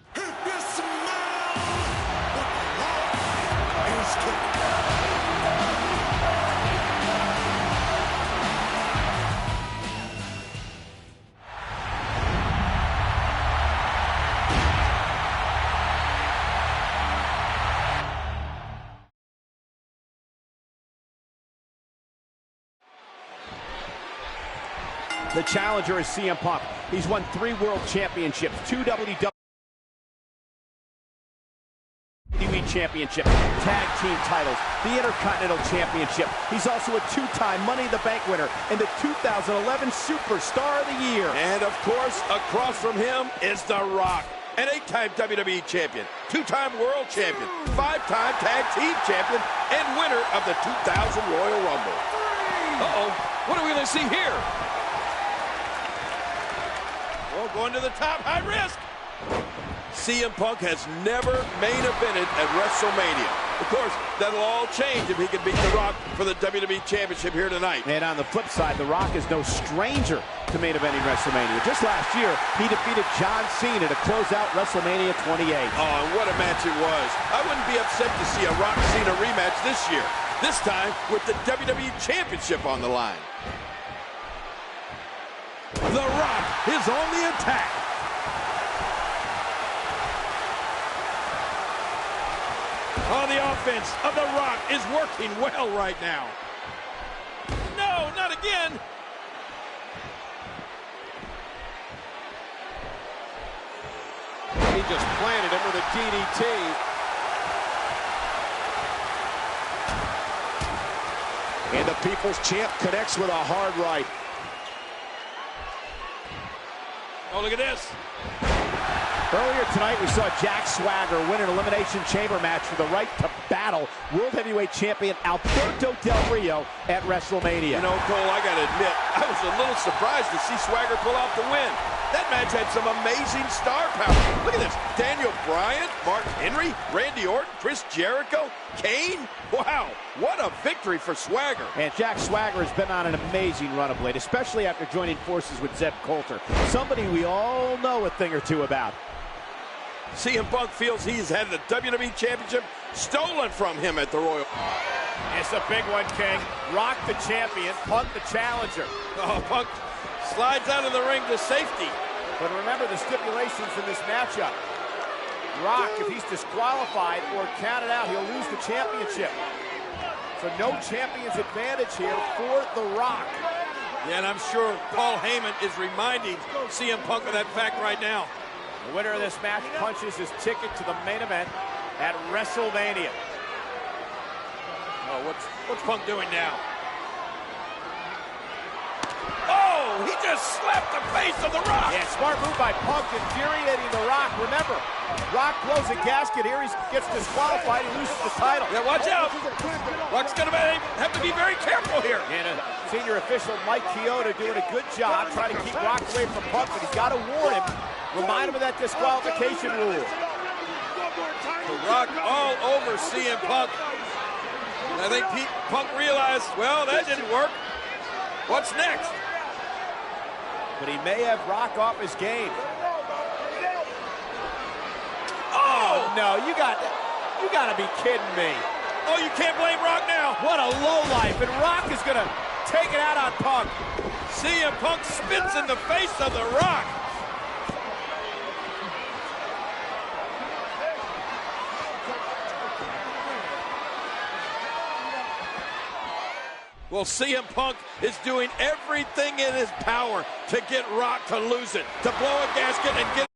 The challenger is CM Punk. He's won 3 world championships, 2 WWE Championship, tag team titles, the Intercontinental Championship. He's also a 2-time Money in the Bank winner and the 2011 Superstar of the Year. And of course, across from him is The Rock, an 8-time WWE Champion, 2-time World Champion, 5-time Tag Team Champion, and winner of the 2000 Royal Rumble. Uh-oh, what are we going to see here? Well, going to the top, high risk. CM Punk has never main evented at WrestleMania. Of course, that'll all change if he can beat The Rock for the WWE Championship here tonight. And on the flip side, The Rock is no stranger to main eventing WrestleMania. Just last year, he defeated John Cena to close out WrestleMania 28. Oh, and what a match it was. I wouldn't be upset to see a Rock Cena rematch this year. This time with the WWE Championship on the line. The Rock is on the attack. Oh, the offense of The Rock is working well right now. No, not again. He just planted him with a DDT. And the People's Champ connects with a hard right. Oh, look at this. Earlier tonight, we saw Jack Swagger win an Elimination Chamber match for the right to battle World Heavyweight Champion Alberto Del Rio at WrestleMania. You know, Cole, I got to admit, I was a little surprised to see Swagger pull out the win. That match had some amazing star power. Look at this. Daniel Bryan, Mark Henry, Randy Orton, Chris Jericho, Kane. Wow, what a victory for Swagger. And Jack Swagger has been on an amazing run of late, especially after joining forces with Zeb Coulter, somebody we all know a thing or two about. CM Punk feels he's had the WWE Championship stolen from him at the Royal. It's a big one, King. Rock the champion, Punk the challenger. Oh, Punk slides out of the ring to safety. But remember the stipulations in this matchup. Rock, if he's disqualified or counted out, he'll lose the championship. So no champion's advantage here for The Rock. Yeah, and I'm sure Paul Heyman is reminding CM Punk of that fact right now. The winner of this match punches his ticket to the main event at WrestleMania. Oh, what's Punk doing now? Oh, he just slapped the face of The Rock. Yeah, smart move by Punk, infuriating The Rock. Remember, Rock blows a gasket here. He gets disqualified. He loses the title. Yeah, watch out. Rock's going to have to be very careful here. And senior official Mike Chioda doing a good job trying to keep Rock away from Punk, but he's got to warn him. Remind him of that disqualification rule. The Rock all over CM Punk. And I think Punk realized, well, that didn't work. What's next? But he may have Rock off his game. Oh no, you got to be kidding me. Oh, you can't blame Rock now. What a lowlife, and Rock is going to take it out on Punk. CM Punk spits in the face of The Rock. Well, CM Punk is doing everything in his power to get Rock to lose it, to blow a gasket and get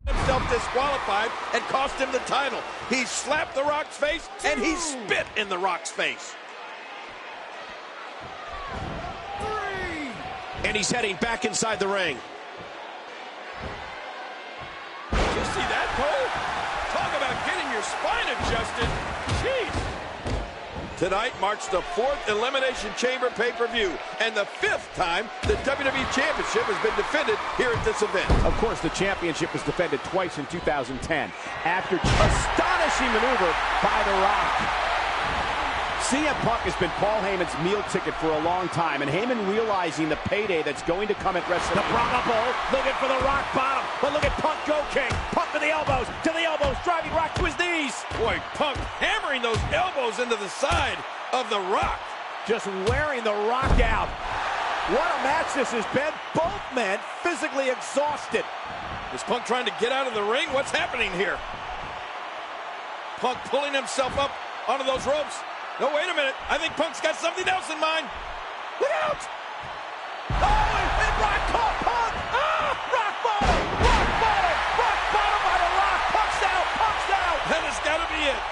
himself disqualified and cost him the title. He slapped The Rock's face and he spit in The Rock's face. And he's heading back inside the ring. Did you see that, Cole? Talk about getting your spine adjusted. Jeez. Tonight marks the 4th Elimination Chamber pay-per-view and the 5th time the WWE Championship has been defended here at this event. Of course, the championship was defended twice in 2010 after astonishing maneuver by The Rock. CM Punk has been Paul Heyman's meal ticket for a long time, and Heyman realizing the payday that's going to come at WrestleMania. The Brahma Bull looking for the rock bottom, but look at Punk go, King. Punk to the elbows, driving Rock to his knees. Boy, Punk hammering those elbows into the side of the Rock. Just wearing the Rock out. What a match this has been. Both men physically exhausted. Is Punk trying to get out of the ring? What's happening here? Punk pulling himself up onto those ropes. No, wait a minute. I think Punk's got something else in mind. Look out! Oh, and Rock caught Punk! Ah! Rock bottom! Rock bottom! Rock bottom by the Rock! Punk's out! Punk's out! That has got to be it.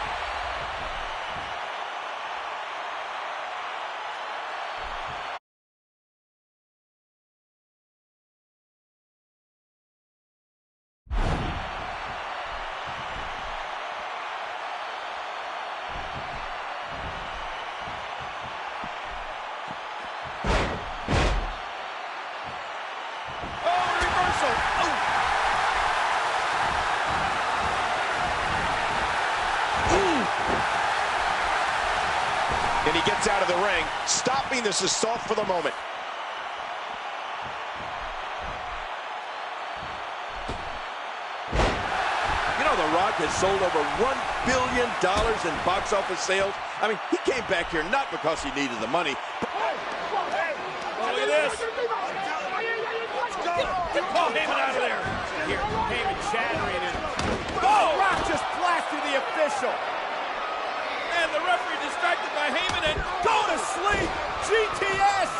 And he gets out of the ring, stopping this assault for the moment. You know, The Rock has sold over $1 billion in box office sales. I mean, he came back here not because he needed the money. Oh, look at this. Get Paul Heyman out of there. Here, Heyman chattering and... Oh, Rock just blasted the official. And the referee distracted by Heyman and... Go to sleep! GTS!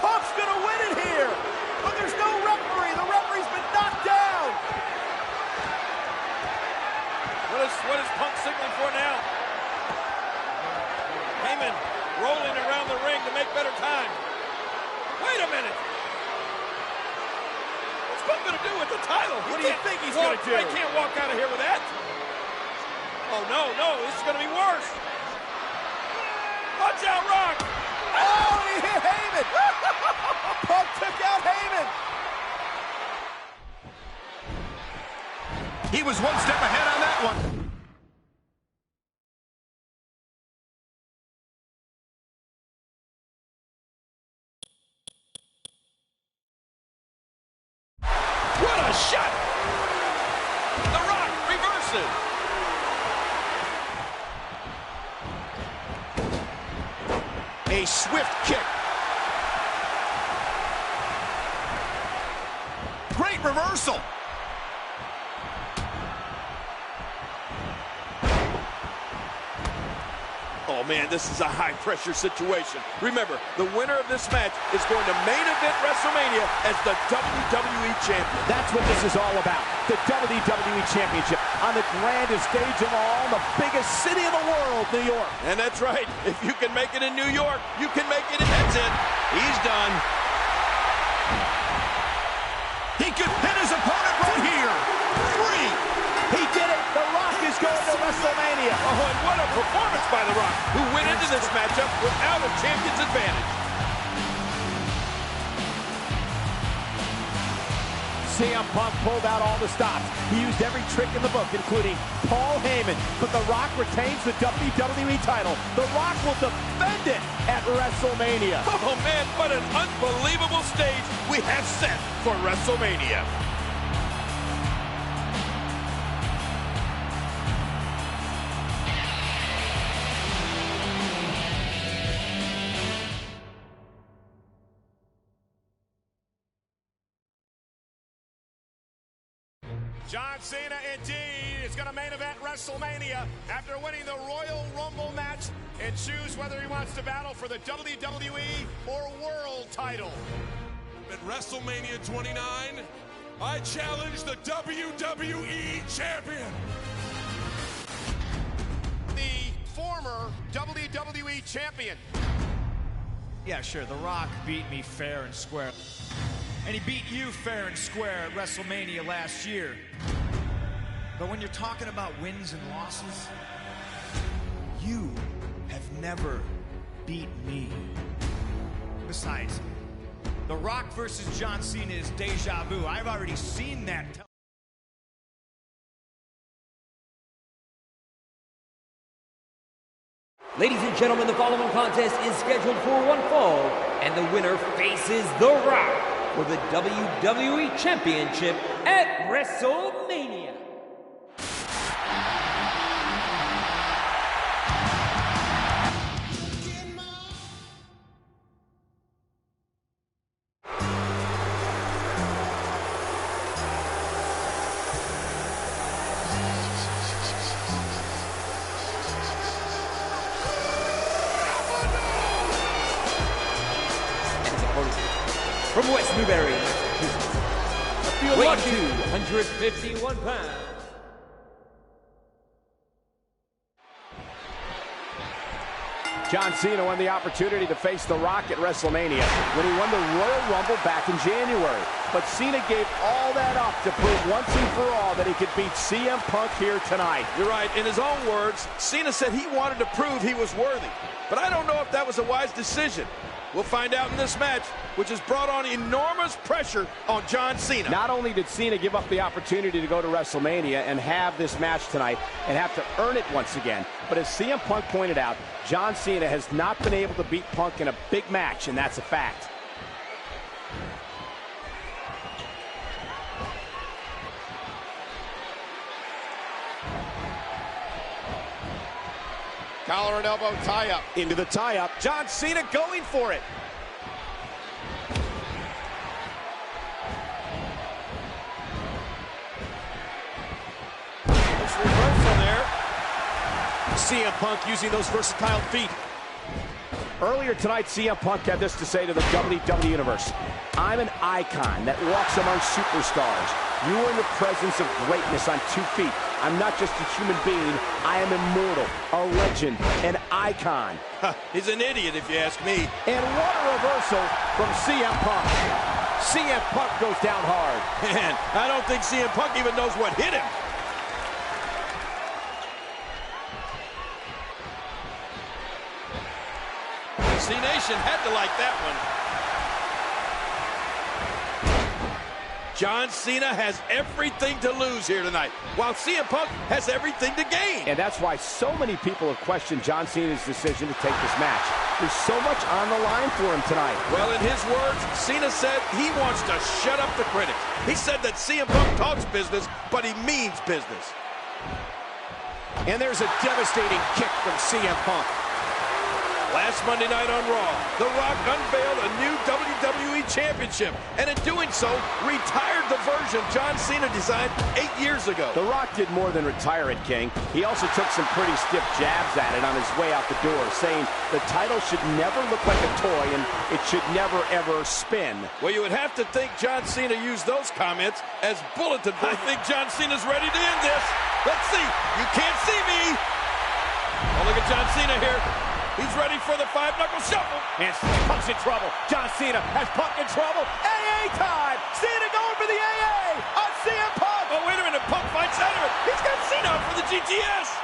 Punk's gonna win it here! But there's no referee! The referee's been knocked down! What is Punk signaling for now? Heyman rolling around the ring to make better time. Wait a minute! What's Punk gonna do with the title? What do you think he's gonna do? I can't walk out of here with that. Oh, no, this is gonna be worse. Watch out, Rock! Oh, he hit Heyman! Punk took out Heyman! He was one step ahead on that one. What a shot! The Rock reverses. A swift kick. Great reversal. Oh, man, this is a high-pressure situation. Remember, the winner of this match is going to main event WrestleMania as the WWE Champion. That's what this is all about. The WWE Championship on the grandest stage of all, the biggest city in the world, New York. And that's right. If you can make it in New York, you can make it in... That's it. He's done. He could pin his opponent right here. 3. He did it. The Rock is going to WrestleMania. Oh, and what a performance by The Rock, who went into this matchup without a champion's advantage. CM Punk pulled out all the stops. He used every trick in the book, including Paul Heyman. But The Rock retains the WWE title. The Rock will defend it at WrestleMania. Oh, man, what an unbelievable stage we have set for WrestleMania. John Cena indeed is going to main event WrestleMania after winning the Royal Rumble match and choose whether he wants to battle for the WWE or World title. At WrestleMania 29, I challenge the WWE Champion. The former WWE Champion. Yeah, sure, The Rock beat me fair and square. And he beat you fair and square at WrestleMania last year. But when you're talking about wins and losses, you have never beat me. Besides, The Rock versus John Cena is deja vu. I've already seen that. Ladies and gentlemen, the following contest is scheduled for one fall, and the winner faces The Rock for the WWE Championship at WrestleMania. From West Newbury, Massachusetts, weighing 251 pounds. John Cena won the opportunity to face The Rock at WrestleMania when he won the Royal Rumble back in January. But Cena gave all that up to prove once and for all that he could beat CM Punk here tonight. You're right. In his own words, Cena said he wanted to prove he was worthy. But I don't know if that was a wise decision. We'll find out in this match, which has brought on enormous pressure on John Cena. Not only did Cena give up the opportunity to go to WrestleMania and have this match tonight and have to earn it once again, but as CM Punk pointed out, John Cena has not been able to beat Punk in a big match, and that's a fact. Collar and elbow tie-up. Into the tie-up. John Cena going for it. Nice reversal there. CM Punk using those versatile feet. Earlier tonight, CM Punk had this to say to the WWE Universe. I'm an icon that walks among superstars. You are in the presence of greatness on 2 feet. I'm not just a human being. I am immortal, a legend, an icon. He's an idiot, if you ask me. And what a reversal from CM Punk. CM Punk goes down hard. Man, I don't think CM Punk even knows what hit him. C-Nation had to like that one. John Cena has everything to lose here tonight, while CM Punk has everything to gain. And that's why so many people have questioned John Cena's decision to take this match. There's so much on the line for him tonight. Well, in his words, Cena said he wants to shut up the critics. He said that CM Punk talks business, but he means business. And there's a devastating kick from CM Punk. Last Monday night on Raw, The Rock unveiled a new WWE Championship, and in doing so, retired the version John Cena designed 8 years ago. The Rock did more than retire it, King. He also took some pretty stiff jabs at it on his way out the door, saying the title should never look like a toy and it should never, ever spin. Well, you would have to think John Cena used those comments as bulletin board. I think John Cena's ready to end this. Let's see. You can't see me. Oh, look at John Cena here. He's ready for the 5-knuckle shuffle. And Punk's in trouble. John Cena has Punk in trouble. AA time. Cena going for the AA on CM Punk. Oh, wait a minute. Punk fights out of it. He's got Cena out for the GTS.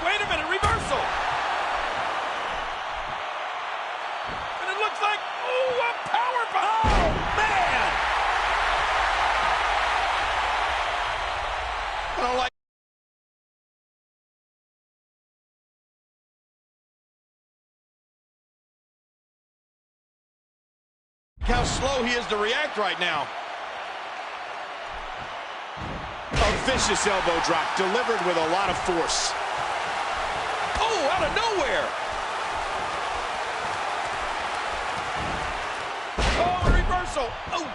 Wait a minute. Reversal. And it looks like, ooh, a power bomb. Oh, man. I don't like how slow he is to react right now. a vicious elbow drop delivered with a lot of force. Oh, out of nowhere. Oh, a reversal. Oh.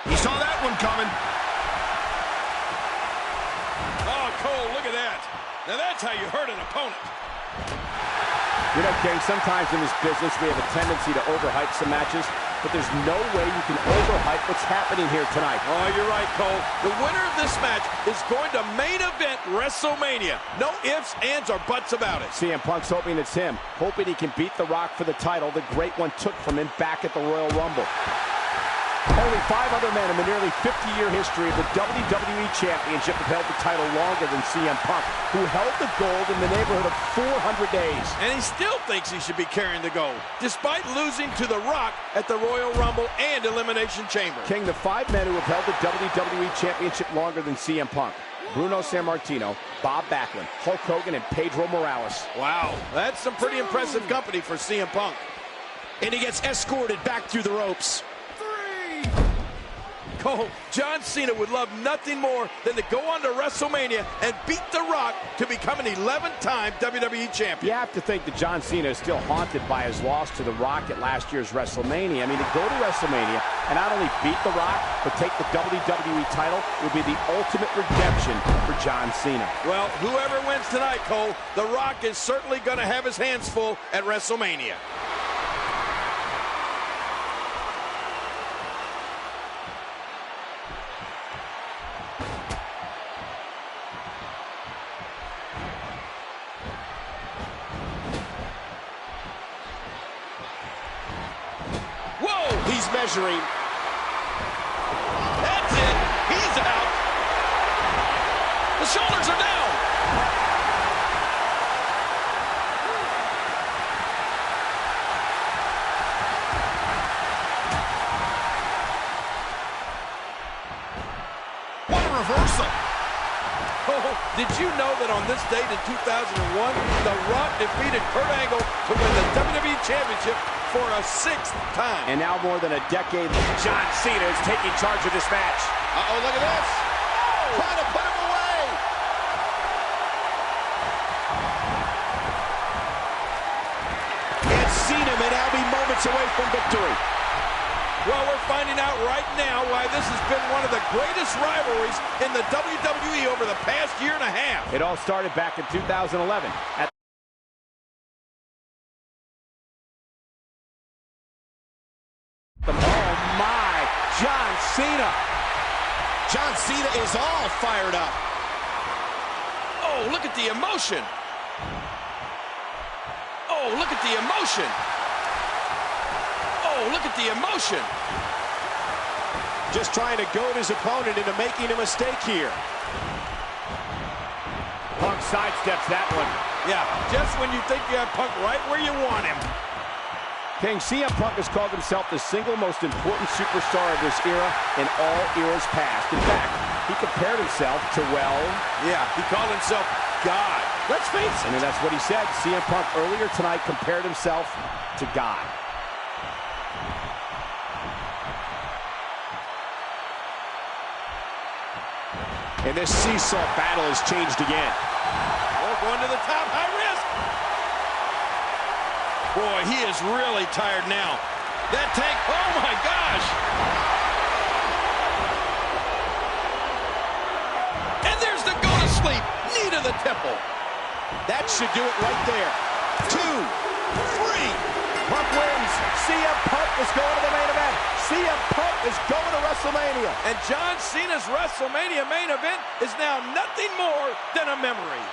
He saw that one coming. Oh, Cole, look at that. Now that's how you hurt an opponent. You know, King, sometimes in this business we have a tendency to overhype some matches, but there's no way you can overhype what's happening here tonight. Oh, you're right, Cole. The winner of this match is going to main event WrestleMania. No ifs, ands, or buts about it. CM Punk's hoping it's him, hoping he can beat The Rock for the title the Great One took from him back at the Royal Rumble. Only 5 other men in the nearly 50-year history of the WWE Championship have held the title longer than CM Punk, who held the gold in the neighborhood of 400 days. And he still thinks he should be carrying the gold, despite losing to The Rock at the Royal Rumble and Elimination Chamber. King, the 5 men who have held the WWE Championship longer than CM Punk: Bruno Sammartino, Bob Backlund, Hulk Hogan, and Pedro Morales. Wow, that's some pretty impressive company for CM Punk. And he gets escorted back through the ropes. Cole, John Cena would love nothing more than to go on to WrestleMania and beat The Rock to become an 11-time WWE champion. You have to think that John Cena is still haunted by his loss to The Rock at last year's WrestleMania. I mean, to go to WrestleMania and not only beat The Rock, but take the WWE title would be the ultimate redemption for John Cena. Well, whoever wins tonight, Cole, The Rock is certainly going to have his hands full at WrestleMania. He's measuring. That's it. He's out. The shoulders are down. What a reversal. Oh, did you know that on this date in 2001, The Rock defeated Kurt Angle to win the WWE Championship for a 6th time? And now more than a decade, John Cena is taking charge of this match. Uh-oh, look at this. Trying to put him away. And Cena may now be moments away from victory. Well, we're finding out right now why this has been one of the greatest rivalries in the WWE over the past year and a half. It all started back in 2011 at John Cena. John Cena is all fired up. Oh, look at the emotion. Oh, look at the emotion. Oh, look at the emotion. Just trying to goad his opponent into making a mistake here. Punk sidesteps that one. Yeah, just when you think you have Punk right where you want him. King, CM Punk has called himself the single most important superstar of this era in all eras past. In fact, he compared himself to, well... Yeah, he called himself God. Let's face it. I mean, that's what he said. CM Punk earlier tonight compared himself to God. And this seesaw battle has changed again. Oh, going to the top, high risk. Boy, he is really tired now. That tank, oh my gosh. And there's the go to sleep, knee to the temple. That should do it right there. 2, 3. Punk wins. CM Punk is going to the main event. CM Punk is going to WrestleMania. And John Cena's WrestleMania main event is now nothing more than a memory.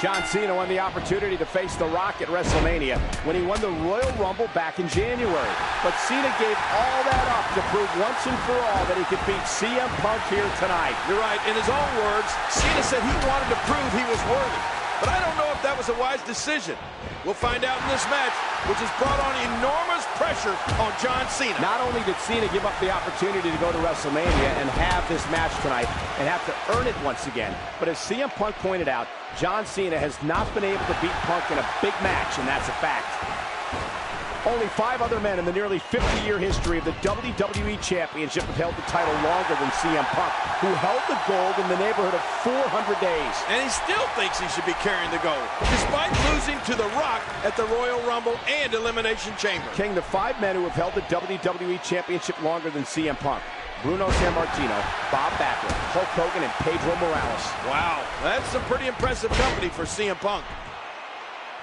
John Cena won the opportunity to face The Rock at WrestleMania when he won the Royal Rumble back in January. But Cena gave all that up to prove once and for all that he could beat CM Punk here tonight. You're right. In his own words, Cena said he wanted to prove he was worthy. But I don't know if that was a wise decision. We'll find out in this match, which has brought on enormous pressure on John Cena. Not only did Cena give up the opportunity to go to WrestleMania and have this match tonight and have to earn it once again, but as CM Punk pointed out, John Cena has not been able to beat Punk in a big match, and that's a fact. Only 5 other men in the nearly 50-year history of the WWE Championship have held the title longer than CM Punk, who held the gold in the neighborhood of 400 days. And he still thinks he should be carrying the gold, despite losing to The Rock at the Royal Rumble and Elimination Chamber. King, the 5 men who have held the WWE Championship longer than CM Punk: Bruno Sammartino, Bob Backlund, Hulk Hogan, and Pedro Morales. Wow, that's some pretty impressive company for CM Punk.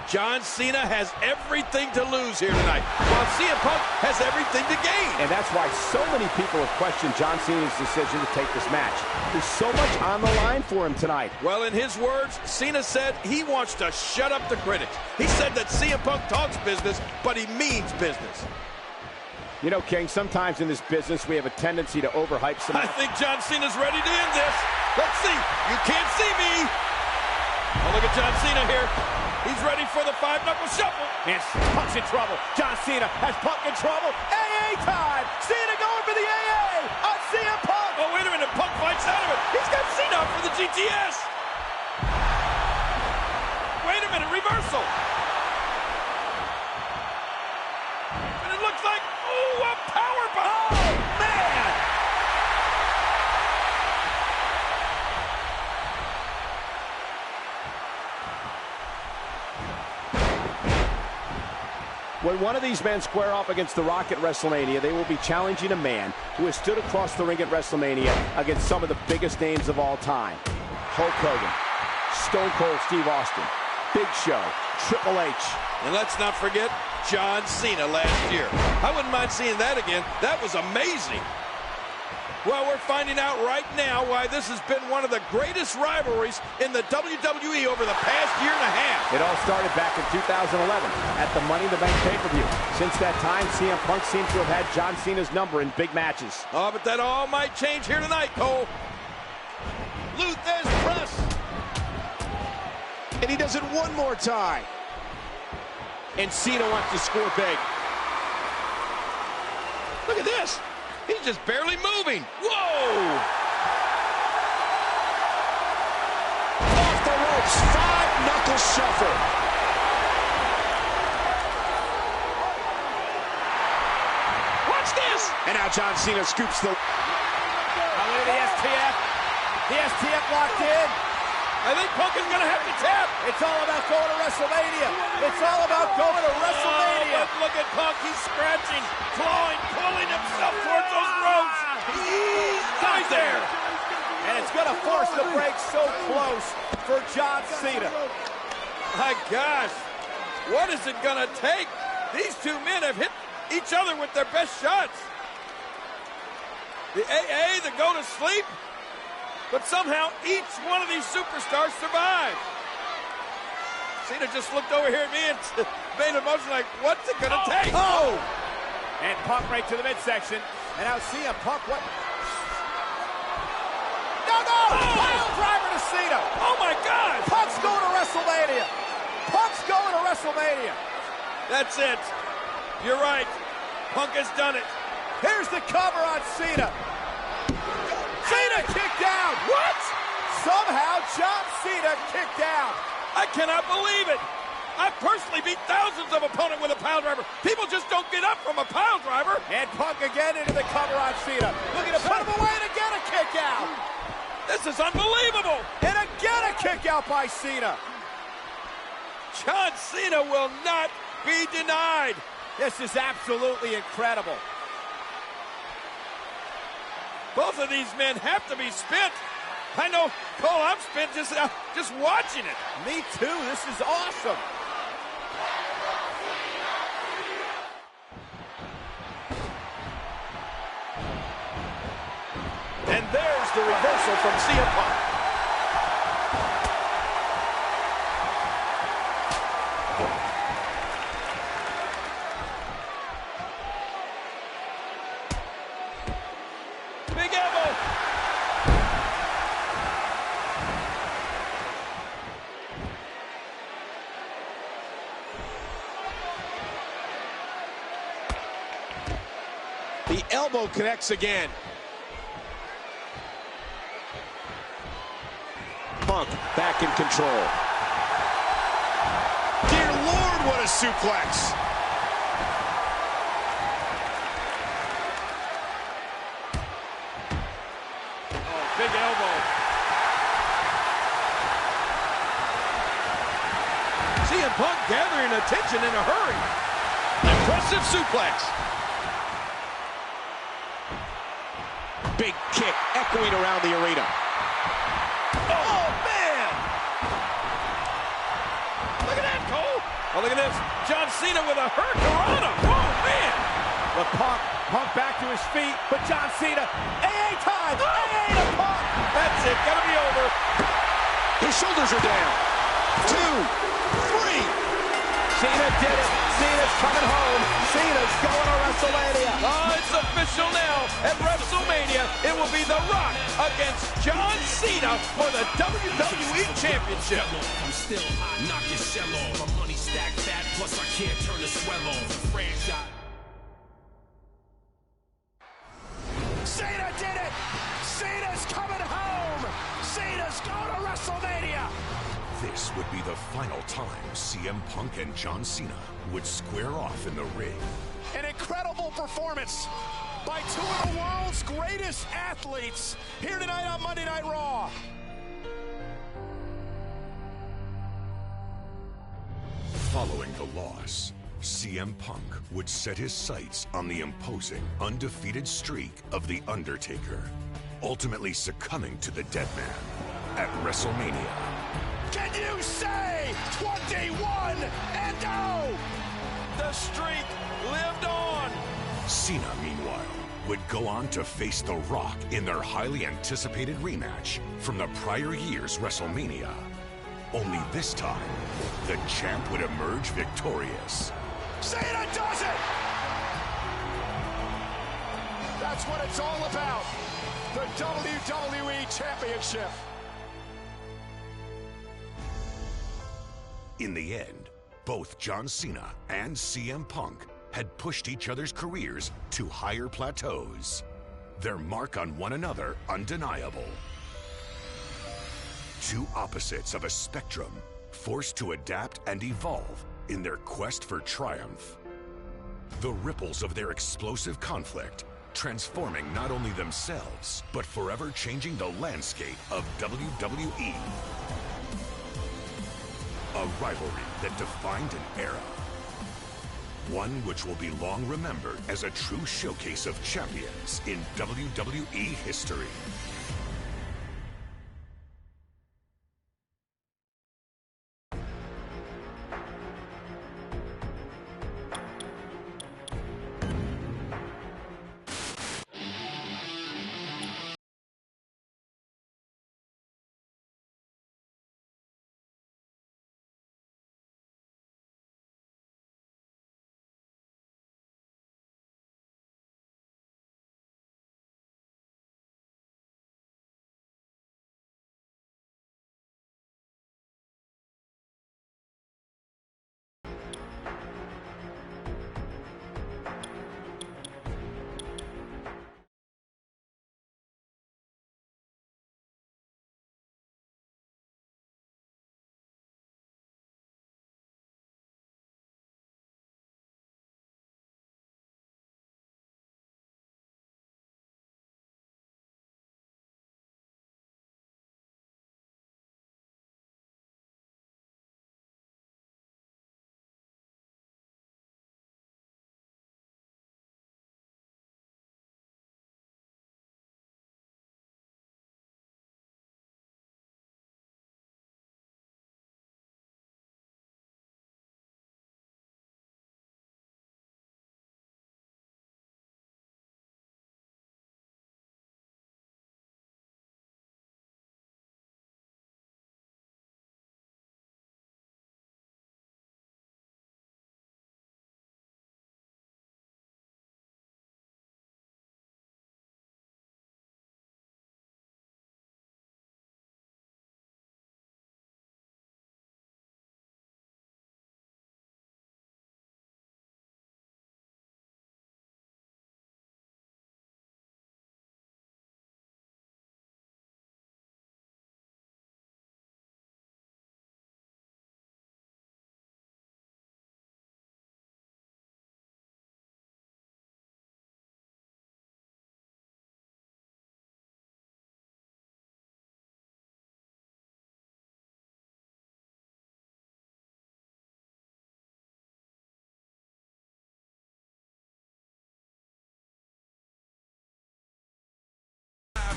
John Cena has everything to lose here tonight, while CM Punk has everything to gain. And that's why so many people have questioned John Cena's decision to take this match. There's so much on the line for him tonight. Well, in his words, Cena said he wants to shut up the critics. He said that CM Punk talks business, but he means business. You know, King, sometimes in this business we have a tendency to overhype some. I think John Cena's ready to end this. Let's see. You can't see me. Oh, look at John Cena here. He's ready for the five-knuckle shuffle. And Punk's in trouble. John Cena has Punk in trouble. AA time. Cena going for the AA on CM Punk. Oh, wait a minute. Punk fights out of it. He's got Cena up for the GTS. Wait a minute. Reversal. And it looks like, oh, a powerbomb. Oh, man. When one of these men square off against The Rock at WrestleMania, they will be challenging a man who has stood across the ring at WrestleMania against some of the biggest names of all time. Hulk Hogan, Stone Cold Steve Austin, Big Show, Triple H. And let's not forget John Cena last year. I wouldn't mind seeing that again. That was amazing. Well, we're finding out right now why this has been one of the greatest rivalries in the WWE over the past year and a half. It all started back in 2011 at the Money in the Bank pay-per-view. Since that time, CM Punk seems to have had John Cena's number in big matches. Oh, but that all might change here tonight, Cole. Luthez press. And he does it one more time. And Cena wants to score big. Look at this. He's just barely moving. Whoa! Off the ropes, five-knuckle shuffle. Watch this! And now John Cena scoops the... Look at the STF. The STF locked in. I think Punk is going to have to tap. It's all about going to WrestleMania. It's all about going to WrestleMania. Oh, but look at Punk. He's scratching, clawing, pulling himself towards those ropes. He's right there. And it's going to force the break so close for John Cena. My gosh. What is it going to take? These two men have hit each other with their best shots. The AA, the go to sleep. But somehow each one of these superstars survived. Cena just looked over here at me and made a motion like, what's it going to take? Oh! And Punk right to the midsection. And now CM Punk, what? No! Pile driver to Cena. Oh, my God! Punk's going to WrestleMania. Punk's going to WrestleMania. That's it. You're right. Punk has done it. Here's the cover on Cena. Cena kicked down. What? Somehow John Cena kicked down. I cannot believe it. I personally beat thousands of opponents with a pile driver. People just don't get up from a pile driver. And Punk again into the cover on Cena. Looking to put him away and again a kick out. This is unbelievable. And again a kick out by Cena. John Cena will not be denied. This is absolutely incredible. Both of these men have to be spent. I know, Cole, I'm spent just watching it. Me too. This is awesome. And there's the reversal from CM Punk. Big elbow. The elbow connects again. Punk back in control. Dear Lord, what a suplex. Oh, big elbow. CM Punk gathering attention in a hurry. Impressive suplex. Big kick echoing around the arena. Oh, man! Look at that, Cole! Oh, look at this. John Cena with a hurricanrana. Oh, man. But Punk back to his feet, but John Cena, AA time, AA to Punk. That's it, gotta be over. His shoulders are down. 2, 3. Cena did it. Cena's coming home. Cena's going to WrestleMania. Oh, it's official now. At WrestleMania, it will be The Rock against John Cena for the WWE Championship. I'm still hot, knock your shell off. My money stacked fat, plus I can't turn the swell off. The franchise. Cena did it! Cena's coming home! Cena's going to WrestleMania! This would be the final time CM Punk and John Cena would square off in the ring. An incredible performance by two of the world's greatest athletes here tonight on Monday Night Raw. Following the loss, CM Punk would set his sights on the imposing, undefeated streak of The Undertaker, ultimately succumbing to the dead man at WrestleMania. Can you say 21 and 0? The streak lived on. Cena, meanwhile, would go on to face The Rock in their highly anticipated rematch from the prior year's WrestleMania. Only this time, the champ would emerge victorious. Cena does it! That's what it's all about. The WWE Championship. In the end, both John Cena and CM Punk had pushed each other's careers to higher plateaus, their mark on one another undeniable. Two opposites of a spectrum, forced to adapt and evolve in their quest for triumph. The ripples of their explosive conflict, transforming not only themselves, but forever changing the landscape of WWE. A rivalry that defined an era. One which will be long remembered as a true showcase of champions in WWE history.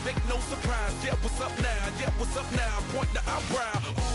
Make no surprise, yeah, what's up now? Yeah, what's up now? Point the eyebrow.